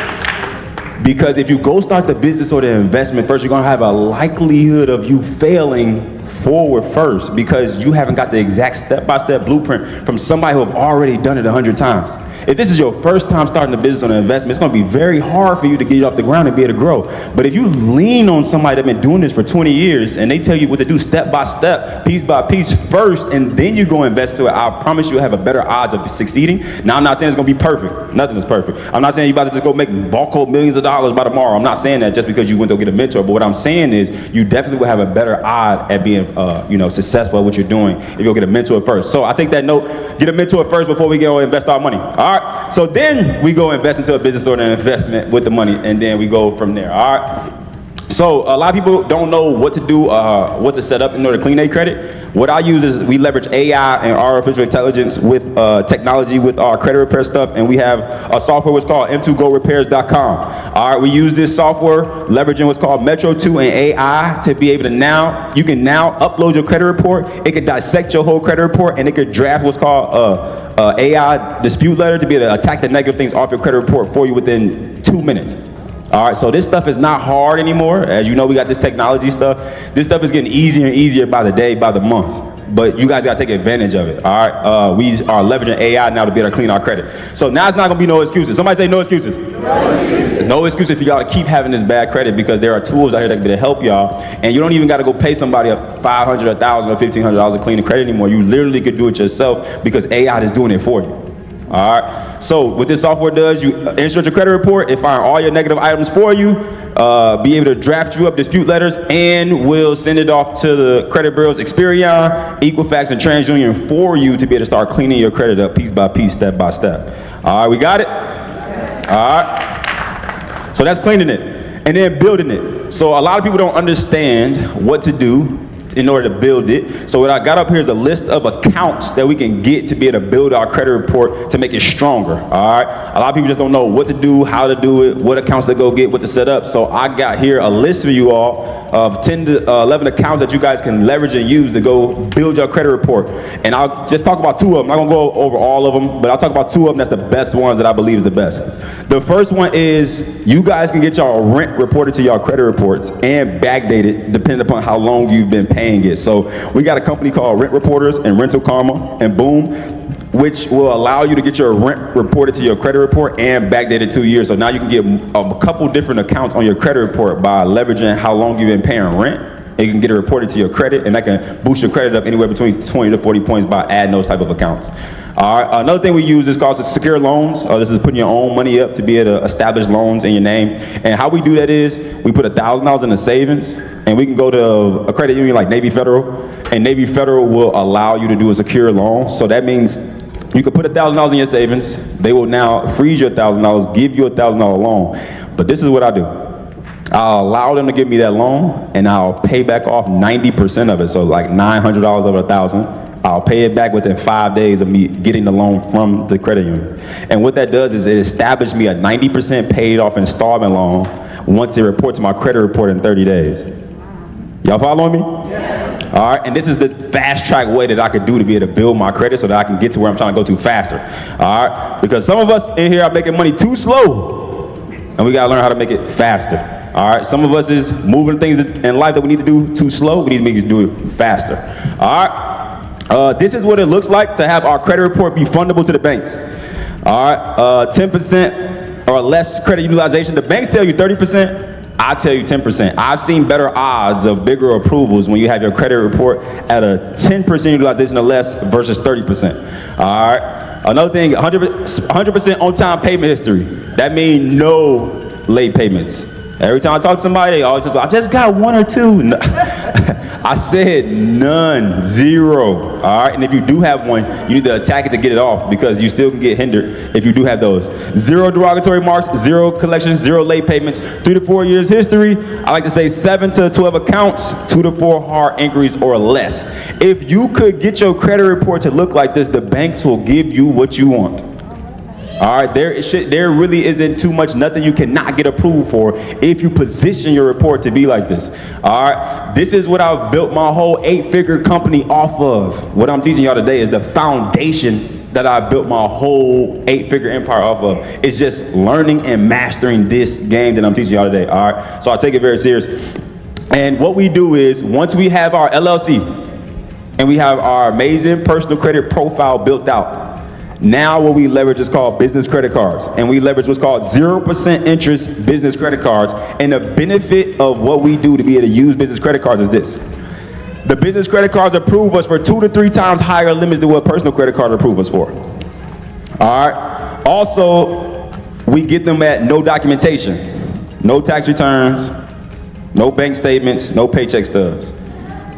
Because if you go start the business or the investment first, you're gonna have a likelihood of you failing forward first because you haven't got the exact step-by-step blueprint from somebody who have already done it 100 times. If this is your first time starting a business or an investment, it's gonna be very hard for you to get it off the ground and be able to grow. But if you lean on somebody that's been doing this for 20 years and they tell you what to do step by step, piece by piece first, and then you go invest to it, I promise you'll have a better odds of succeeding. Now, I'm not saying it's gonna be perfect. Nothing is perfect. I'm not saying you're about to just go make bulk of millions of dollars by tomorrow. I'm not saying that just because you went to go get a mentor, but what I'm saying is you definitely will have a better odd at being successful at what you're doing if you go get a mentor first. So I take that note, get a mentor first before we go invest our money. All right, so then we go invest into a business or an investment with the money, and then we go from there. All right. So a lot of people don't know what to do, what to set up in order to clean their credit. What I use is we leverage AI and artificial intelligence with technology with our credit repair stuff, and we have a software what's called m2gorepairs.com. All right, we use this software leveraging what's called Metro 2 and AI to be able to you can now upload your credit report. It can dissect your whole credit report, and it could draft what's called AI dispute letter to be able to attack the negative things off your credit report for you within 2 minutes. All right, so this stuff is not hard anymore. As you know, we got this technology stuff. This stuff is getting easier and easier by the day, by the month. But you guys gotta take advantage of it, all right? We are leveraging AI now to be able to clean our credit. So now it's not gonna be no excuses. Somebody say no excuses. No excuses for y'all to keep having this bad credit, because there are tools out here that can help y'all. And you don't even gotta go pay somebody $500, $1,000, or $1,500 to clean the credit anymore. You literally could do it yourself because AI is doing it for you. All right, so what this software does, you insert your credit report, it finds all your negative items for you, be able to draft you up dispute letters, and will send it off to the credit bureaus Experian, Equifax, and TransUnion for you to be able to start cleaning your credit up piece by piece, step by step. All right, we got it? All right, so that's cleaning it, and then building it. So a lot of people don't understand what to do in order to build it. So what I got up here is a list of accounts that we can get to be able to build our credit report to make it stronger, all right? A lot of people just don't know what to do, how to do it, what accounts to go get, what to set up. So I got here a list for you all of 10 to 11 accounts that you guys can leverage and use to go build your credit report. And I'll just talk about 2 of them. I'm not gonna go over all of them, but I'll talk about 2 of them that's the best ones that I believe is the best. The first one is you guys can get y'all rent reported to y'all credit reports and backdated depending upon how long you've been paying it. So we got a company called Rent Reporters and Rental Karma and Boom, which will allow you to get your rent reported to your credit report and backdated 2 years. So now you can get a couple different accounts on your credit report by leveraging how long you've been paying rent. And you can get it reported to your credit, and that can boost your credit up anywhere between 20 to 40 points by adding those type of accounts. All right, another thing we use is called secure loans. This is putting your own money up to be able to establish loans in your name. And how we do that is we put $1,000 in the savings, and we can go to a credit union like Navy Federal, and Navy Federal will allow you to do a secure loan. So that means you can put $1,000 in your savings. They will now freeze your $1,000, give you a $1,000 loan. But this is what I do. I'll allow them to give me that loan, and I'll pay back off 90% of it. So like $900 over $1,000. I'll pay it back within 5 days of me getting the loan from the credit union. And what that does is it established me a 90% paid off installment loan once it reports my credit report in 30 days. Y'all following me? Yeah. All right, and this is the fast track way that I could do to be able to build my credit so that I can get to where I'm trying to go to faster. All right, because some of us in here are making money too slow, and we gotta learn how to make it faster. All right, some of us is moving things in life that we need to do too slow. We need to make it do it faster. All right, this is what it looks like to have our credit report be fundable to the banks. All right, 10% or less credit utilization. The banks tell you 30%. I tell you 10%. I've seen better odds of bigger approvals when you have your credit report at a 10% utilization or less versus 30%. All right. Another thing, 100% on-time payment history. That means no late payments. Every time I talk to somebody, they always say, I just got 1 or 2. No. I said none, 0. All right, and if you do have one, you need to attack it to get it off because you still can get hindered if you do have those. 0 derogatory marks, 0 collections, 0 late payments, 3 to 4 years history. I like to say 7 to 12 accounts, 2 to 4 hard inquiries or less. If you could get your credit report to look like this, the banks will give you what you want. All right, there really isn't too much, nothing you cannot get approved for if you position your report to be like this. All right, this is what I've built my whole 8-figure company off of. What I'm teaching y'all today is the foundation that I built my whole 8-figure empire off of. It's just learning and mastering this game that I'm teaching y'all today. All right, so I take it very serious. And what we do is once we have our LLC and we have our amazing personal credit profile built out, Now what we leverage is called business credit cards. And we leverage what's called 0% interest business credit cards. And the benefit of what we do to be able to use business credit cards is this. The business credit cards approve us for 2 to 3 times higher limits than what personal credit cards approve us for. All right. Also, we get them at no documentation, no tax returns, no bank statements, no paycheck stubs.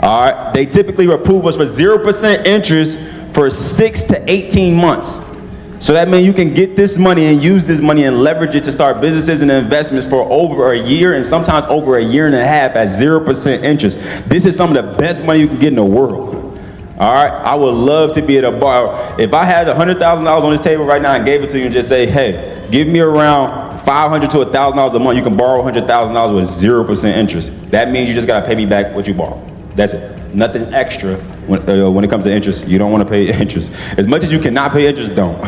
All right. They typically approve us for 0% interest for 6 to 18 months. So that means you can get this money and use this money and leverage it to start businesses and investments for over a year and sometimes over a year and a half at 0% interest. This is some of the best money you can get in the world. All right, I would love to be able to borrow. If I had $100,000 on this table right now and gave it to you and just say, hey, give me around $500 to $1,000 a month, you can borrow $100,000 with 0% interest. That means you just gotta pay me back what you borrowed. That's it. Nothing extra when it comes to interest. You don't want to pay interest. As much as you cannot pay interest, don't.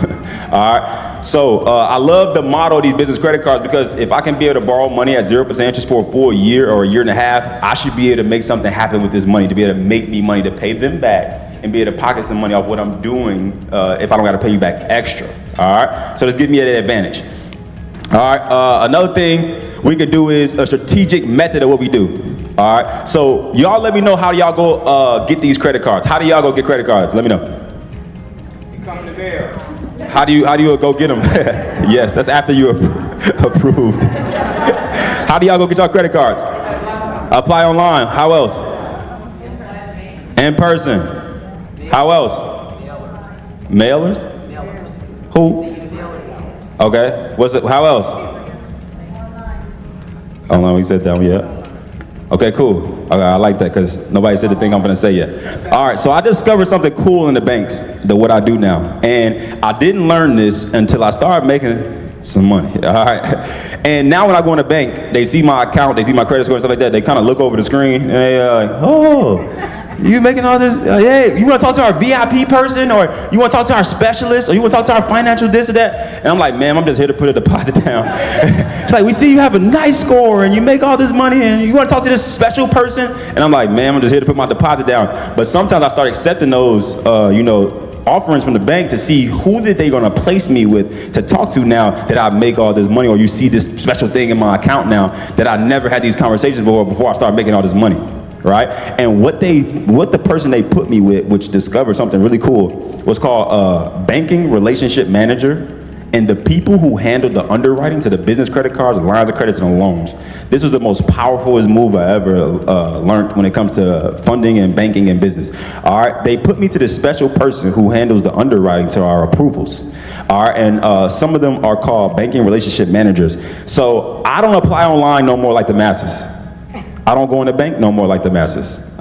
All right. So I love the model of these business credit cards because if I can be able to borrow money at 0% interest for a full year or a year and a half, I should be able to make something happen with this money, to be able to make me money to pay them back and be able to pocket some money off what I'm doing if I don't got to pay you back extra. All right. So this gives me an advantage. All right. Another thing we could do is a strategic method of what we do. All right, so y'all let me know how y'all go get these credit cards. How do y'all go get credit cards? Let me know. You come to Bear. How do you go get them? Yes, that's after you approved. How do y'all go get y'all credit cards? Apply online. How else? In person. How else? Mailers. Who? Okay. What's it? How else? Oh no, we said that one yet. Okay, cool. Okay, I like that because nobody said the thing I'm gonna say yet. All right, so I discovered something cool in the banks, what I do now. And I didn't learn this until I started making some money, all right? And now when I go in the bank, they see my account, they see my credit score and stuff like that, they kind of look over the screen and they're like, oh, you making all this, hey, you wanna talk to our VIP person or you wanna talk to our specialist or you wanna talk to our financial this or that? And I'm like, man, I'm just here to put a deposit down. It's like, we see you have a nice score and you make all this money and you wanna talk to this special person? And I'm like, man, I'm just here to put my deposit down. But sometimes I start accepting those, offerings from the bank to see who that they gonna place me with to talk to now that I make all this money or you see this special thing in my account now that I never had these conversations before I start making all this money. Right? And what the person they put me with, which discovered something really cool, was called banking relationship manager. And the people who handled the underwriting to the business credit cards, lines of credits, and loans. This was the most powerful move I ever learned when it comes to funding and banking and business. All right, they put me to this special person who handles the underwriting to our approvals. All right, and some of them are called banking relationship managers. So I don't apply online no more like the masses. I don't go in the bank no more like the masses.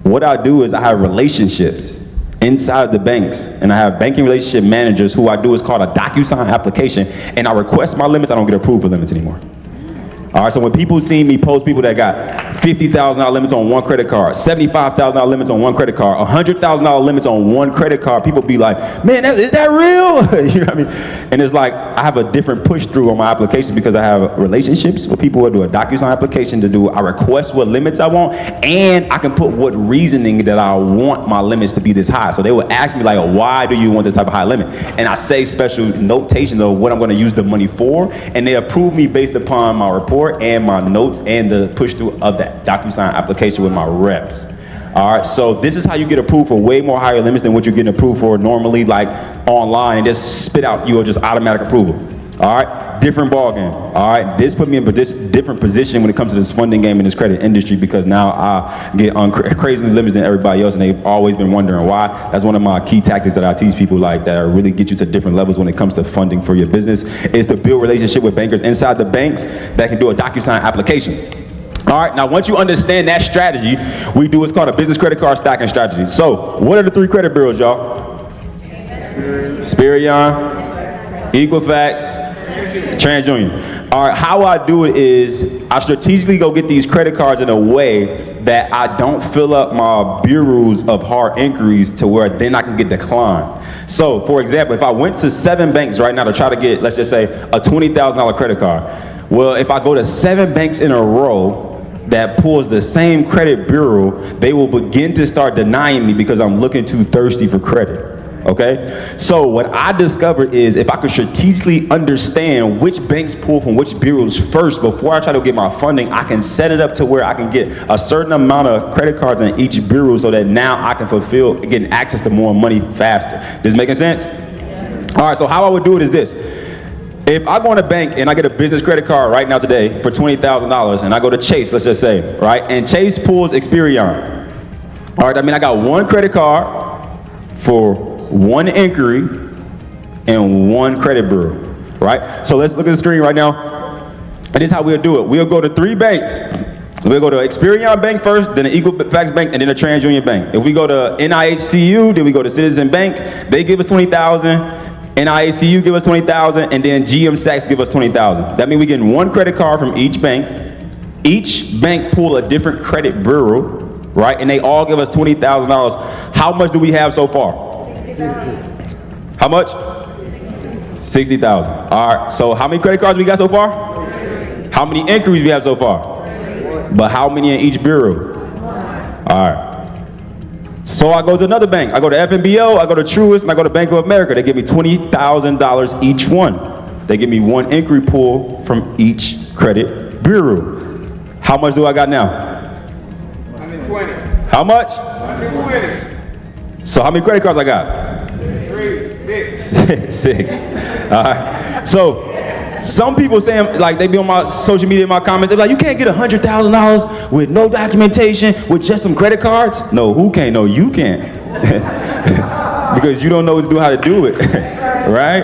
What I do is I have relationships inside the banks, and I have banking relationship managers who I do is called a DocuSign application, and I request my limits, I don't get approved for limits anymore. All right, so when people see me post people that got $50,000 limits on one credit card, $75,000 limits on one credit card, $100,000 limits on one credit card, people be like, man, is that real? You know what I mean? And it's like, I have a different push through on my application because I have relationships with people who do a DocuSign application to do, I request what limits I want, and I can put what reasoning that I want my limits to be this high. So they will ask me like, why do you want this type of high limit? And I say special notations of what I'm gonna use the money for, and they approve me based upon my report and my notes and the push through of that DocuSign application with my reps. All right, so this is how you get approved for way more higher limits than what you're getting approved for normally, like online, and just spit out your just automatic approval. All right, different ball game. All right, this put me in a different position when it comes to this funding game in this credit industry because now I get on crazy limits than everybody else, and they've always been wondering why. That's one of my key tactics that I teach people like that really get you to different levels when it comes to funding for your business is to build relationship with bankers inside the banks that can do a DocuSign application. All right, now once you understand that strategy, we do what's called a business credit card stacking strategy. So, what are the 3 credit bureaus, y'all? Spirion, Equifax, TransUnion. All right, how I do it is I strategically go get these credit cards in a way that I don't fill up my bureaus of hard inquiries to where then I can get declined. So, for example, if I went to 7 banks right now to try to get, let's just say, a $20,000 credit card, well, if I go to 7 banks in a row that pulls the same credit bureau, they will begin to start denying me because I'm looking too thirsty for credit. okay? So what I discovered is if I could strategically understand which banks pull from which bureaus first before I try to get my funding, I can set it up to where I can get a certain amount of credit cards in each bureau so that now I can fulfill getting access to more money faster. This making sense? All right, so how I would do it is this. If I go in a bank and I get a business credit card right now today for $20,000 and I go to Chase, let's just say, right? And Chase pulls Experian. All right, I mean, I got one credit card for one inquiry and one credit bureau, right? So let's look at the screen right now. And this is how we'll do it. We'll go to 3 banks. We'll go to Experian Bank first, then the Equifax Bank, and then the TransUnion Bank. If we go to NIHCU, then we go to Citizen Bank. They give us $20,000. NIHCU give us $20,000, and then GM Sachs give us $20,000. That means we're getting one credit card from each bank. Each bank pull a different credit bureau, right? And they all give us $20,000. How much do we have so far? How much? 60,000. All right. So how many credit cards we got so far? How many inquiries we have so far? But how many in each bureau? All right. So I go to another bank. I go to FNBO, I go to Truist, and I go to Bank of America. They give me $20,000 each one. They give me one inquiry pool from each credit bureau. How much do I got now? 120. How much? 120. So how many credit cards I got? 6. All right. So some people saying, like, they be on my social media, in my comments, they're like, you can't get $100,000 with no documentation, with just some credit cards. No, who can't? No, you can't. Because you don't know how to do it, right?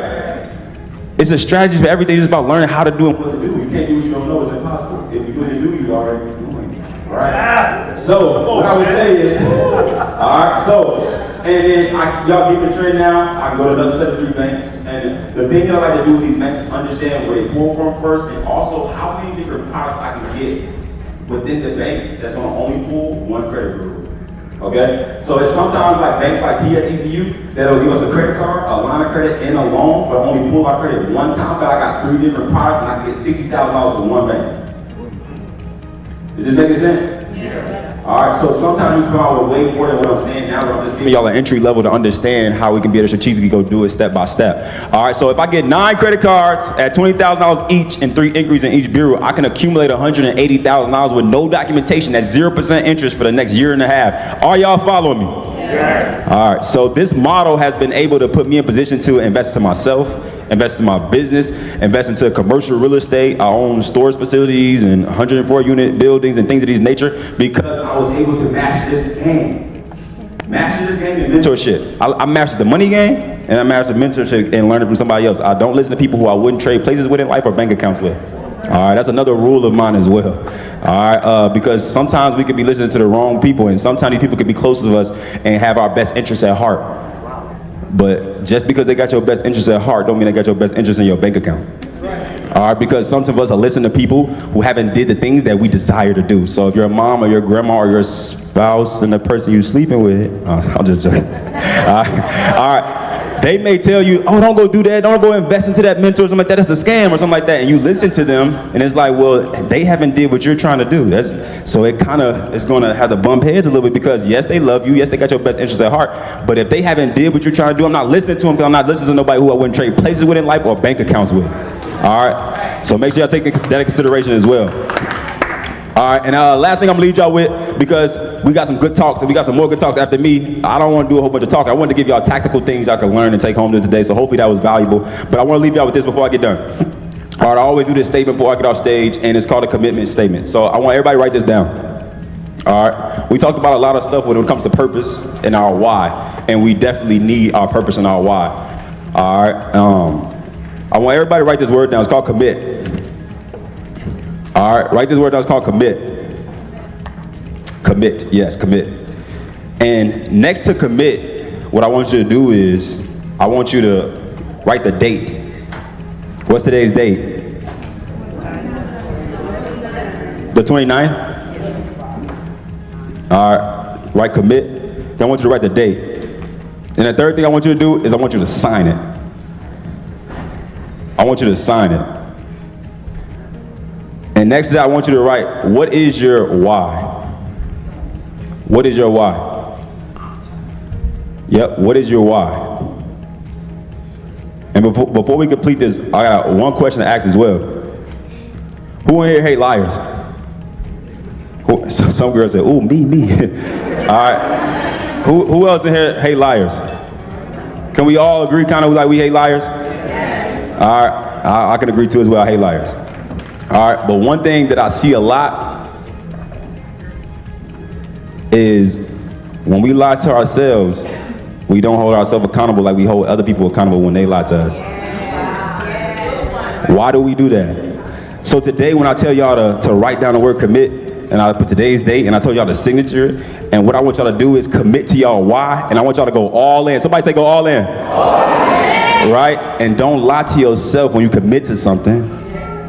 It's a strategy for everything. It's about learning how to do and what to do. You can't do what you don't know. It's impossible. If you do it, you already doing it, right? So what I would say is, all right, so, and then y'all get the trend now. I can go to another 73 banks. And the thing that I like to do with these banks is understand where they pull from first, and also how many different products I can get within the bank that's going to only pull one credit bureau. Okay? So it's sometimes like banks like PSECU that'll give us a credit card, a line of credit, and a loan, but only pull our credit one time. But I got 3 different products, and I can get $60,000 from one bank. Is this making sense? All right, so sometimes you come out with way more than what I'm saying now, but I'm just giving y'all an entry level to understand how we can be able to strategically go do it step by step. All right, so if I get 9 credit cards at $20,000 each and 3 inquiries in each bureau, I can accumulate $180,000 with no documentation at 0% interest for the next year and a half. Are y'all following me? Yes. All right, so this model has been able to put me in position to invest in myself, invest in my business, invest into commercial real estate. I own storage facilities and 104 unit buildings and things of this nature because I was able to master this game. Master this game and mentorship. I mastered the money game and I mastered mentorship and learning from somebody else. I don't listen to people who I wouldn't trade places with in life or bank accounts with. All right, that's another rule of mine as well. All right, because sometimes we could be listening to the wrong people, and sometimes these people could be close to us and have our best interests at heart. But just because they got your best interest at heart don't mean they got your best interest in your bank account. All right, because some of us are listening to people who haven't did the things that we desire to do. So if you're a mom or your grandma or your spouse and the person you're sleeping with, I'm just joking. All right. They may tell you, oh, don't go do that. Don't go invest into that mentor or something like that. That's a scam or something like that. And you listen to them and it's like, well, they haven't did what you're trying to do. So it kind of is going to have to bump heads a little bit because yes, they love you. Yes, they got your best interest at heart. But if they haven't did what you're trying to do, I'm not listening to them because I'm not listening to nobody who I wouldn't trade places with in life or bank accounts with. All right. So make sure y'all take that into consideration as well. All right, and last thing I'm gonna leave y'all with, because we got some good talks and we got some more good talks after me. I don't want to do a whole bunch of talking. I wanted to give y'all tactical things y'all can learn and take home to today. So hopefully that was valuable. But I want to leave y'all with this before I get done. All right, I always do this statement before I get off stage, and it's called a commitment statement. So I want everybody to write this down. All right, we talked about a lot of stuff when it comes to purpose and our why, and we definitely need our purpose and our why. All right, I want everybody to write this word down. It's called commit. All right, write this word down. It's called commit. Commit, yes, commit. And next to commit, what I want you to do is, I want you to write the date. What's today's date? The 29th? All right, write commit. Then I want you to write the date. And the third thing I want you to do is I want you to sign it. I want you to sign it. And next to that, I want you to write, what is your why? What is your why? Yep, what is your why? And before we complete this, I got one question to ask as well. Who in here hate liars? Some girls say, ooh, me. All right. Who else in here hate liars? Can we all agree kind of like we hate liars? All right. I can agree too as well. I hate liars. All right. But one thing that I see a lot is when we lie to ourselves, we don't hold ourselves accountable like we hold other people accountable when they lie to us. Why do we do that? So today when I tell y'all to write down the word commit, and I put today's date, and I told y'all the signature, and what I want y'all to do is commit to y'all why, and I want y'all to go all in. Somebody say go all in. Right? And don't lie to yourself when you commit to something,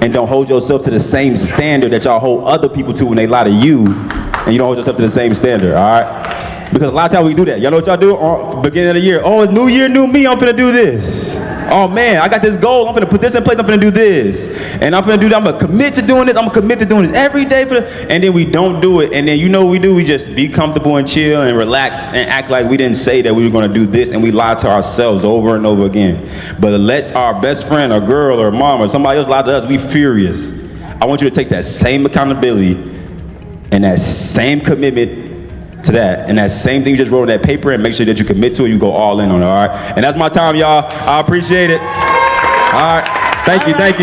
and don't hold yourself to the same standard that y'all hold other people to when they lie to you, and you don't hold yourself to the same standard, all right? Because a lot of times we do that. Y'all know what y'all do? Beginning of the year, oh, it's new year, new me, I'm finna do this. Oh man, I got this goal, I'm finna put this in place, I'm finna do this. And I'm finna do that, I'm gonna commit to doing this, I'm gonna commit to doing this every day. And then we don't do it, and then you know what we do? We just be comfortable and chill and relax and act like we didn't say that we were gonna do this, and we lie to ourselves over and over again. But let our best friend or girl or mom or somebody else lie to us, we furious. I want you to take that same accountability and that same commitment to that, and that same thing you just wrote on that paper, and make sure that you commit to it, you go all in on it, all right? And that's my time, y'all. I appreciate it. All right. Thank you. All right.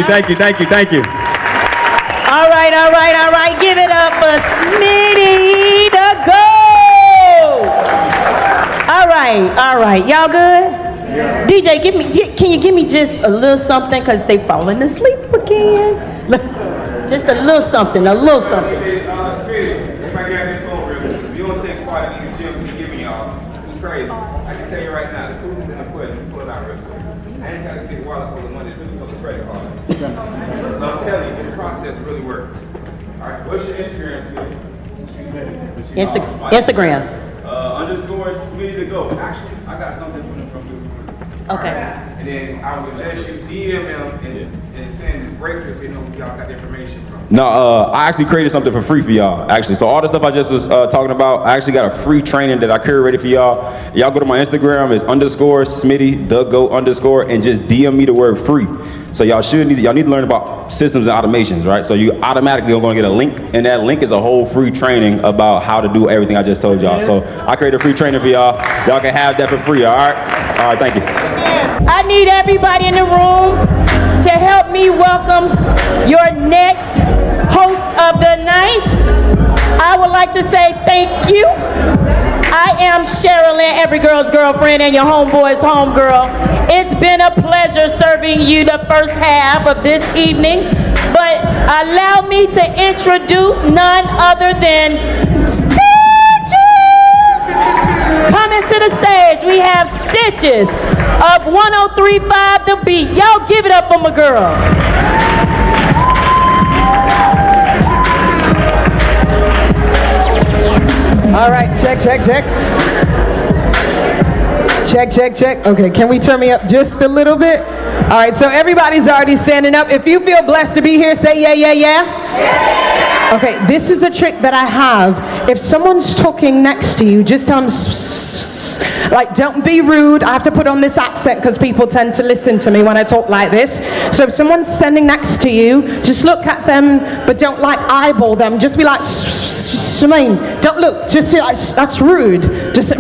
Give it up for Smitty the GOAT. All right. Y'all good? Yeah. DJ, can you give me just a little something, because they falling asleep again? Just a little something. Crazy. I can tell you right now, the proof is in the pudding. You pull it out real quick. I ain't got a big wallet full of money to do for the credit card. So I'm telling you, this process really works. All right, what's your Instagram, Smitty? Instagram. Underscore Smitty the GOAT. Actually, I got something from you. Okay. Right. And then I would suggest you DM them and send breakthroughs so you know who y'all got the information from. No, I actually created something for free for y'all, actually. So all the stuff I just was talking about, I actually got a free training that I curated for y'all. Y'all go to my Instagram, it's underscore Smitty, the GOAT underscore, and just DM me the word free. So y'all need to learn about systems and automations, right? So you automatically are gonna get a link, and that link is a whole free training about how to do everything I just told y'all. So I created a free training for y'all. Y'all can have that for free, all right? All right, thank you. I need everybody in the room to help me welcome your next host of the night. I would like to say thank you. I am Sherilyn, every girl's girlfriend and your homeboy's homegirl. It's been a pleasure serving you the first half of this evening, but allow me to introduce none other than Stitches. Coming to the stage, we have Stitches of 103.5 The Beat. Y'all give it up for my girl. All right, check. Check. Okay, can we turn me up just a little bit? All right, so everybody's already standing up. If you feel blessed to be here, say yeah. Okay, this is a trick that I have. If someone's talking next to you, just tell them, like, don't be rude. I have to put on this accent because people tend to listen to me when I talk like this. So if someone's standing next to you, just look at them, but don't like eyeball them. Just be like, don't look, just say like, that's rude. Just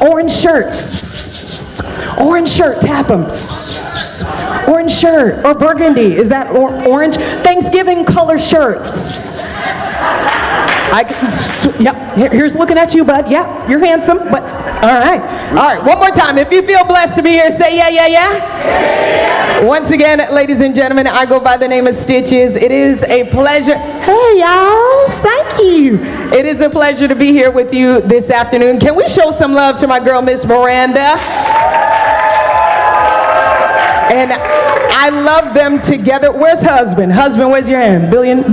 orange shirt, tap them. Orange shirt or burgundy, is that orange? Thanksgiving color shirt. Here's looking at you, bud. Yeah, you're handsome, but all right, one more time. If you feel blessed to be here, say yeah. Once again, ladies and gentlemen, I go by the name of Stitches. It is a pleasure. Hey, y'all, thank you. It is a pleasure to be here with you this afternoon. Can we show some love to my girl, Miss Miranda? And I love them together. Where's husband? Husband, where's your hand? Billion.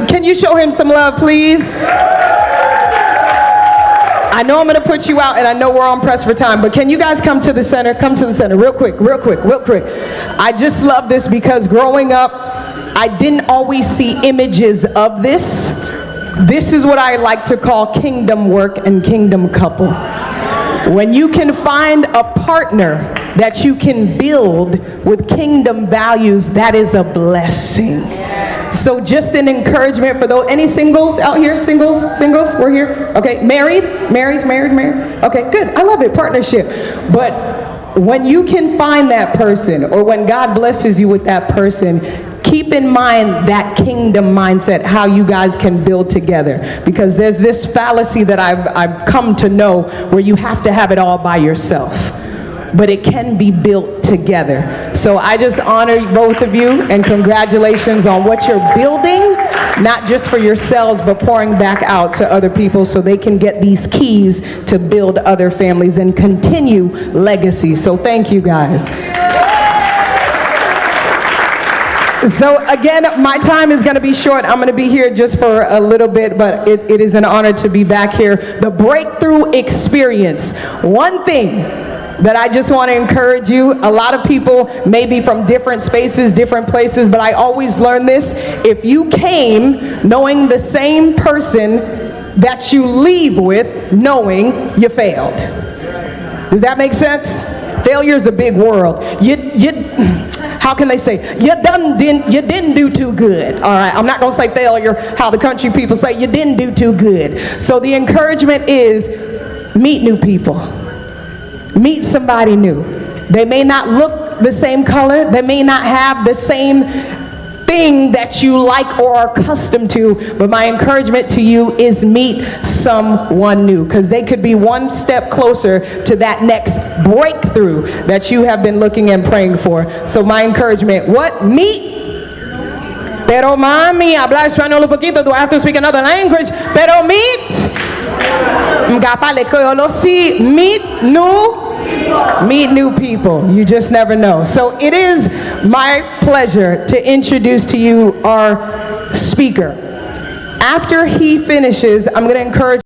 Can you show him some love, please? I know I'm gonna put you out, and I know we're on press for time, but can you guys come to the center? Come to the center, real quick. I just love this because growing up, I didn't always see images of this. This is what I like to call kingdom work and kingdom couple. When you can find a partner that you can build with kingdom values, that is a blessing. So just an encouragement for those, any singles out here? Singles, we're here? Okay, married? Okay, good, I love it, partnership. But when you can find that person, or when God blesses you with that person, keep in mind that kingdom mindset, how you guys can build together. Because there's this fallacy that I've come to know where you have to have it all by yourself. But it can be built together. So I just honor both of you and congratulations on what you're building, not just for yourselves, but pouring back out to other people so they can get these keys to build other families and continue legacy. So thank you guys. So again, my time is going to be short. I'm going to be here just for a little bit, but it is an honor to be back here. The breakthrough experience. One thing that I just want to encourage you, a lot of people may be from different spaces, different places, but I always learn this. If you came knowing the same person that you leave with, knowing you failed. Does that make sense? Failure is a big world. How can they say, you didn't do too good. All right, I'm not going to say failure, how the country people say, you didn't do too good. So the encouragement is, meet new people. Meet somebody new. They may not look the same color. They may not have the same thing that you like or are accustomed to, but my encouragement to you is meet someone new, because they could be one step closer to that next breakthrough that you have been looking and praying for. So my encouragement, what? Meet. Pero mami, habla español un poquito. Do I have to speak another language? Pero meet. Meet new people. You just never know. So it is my pleasure to introduce to you our speaker. After he finishes, I'm going to encourage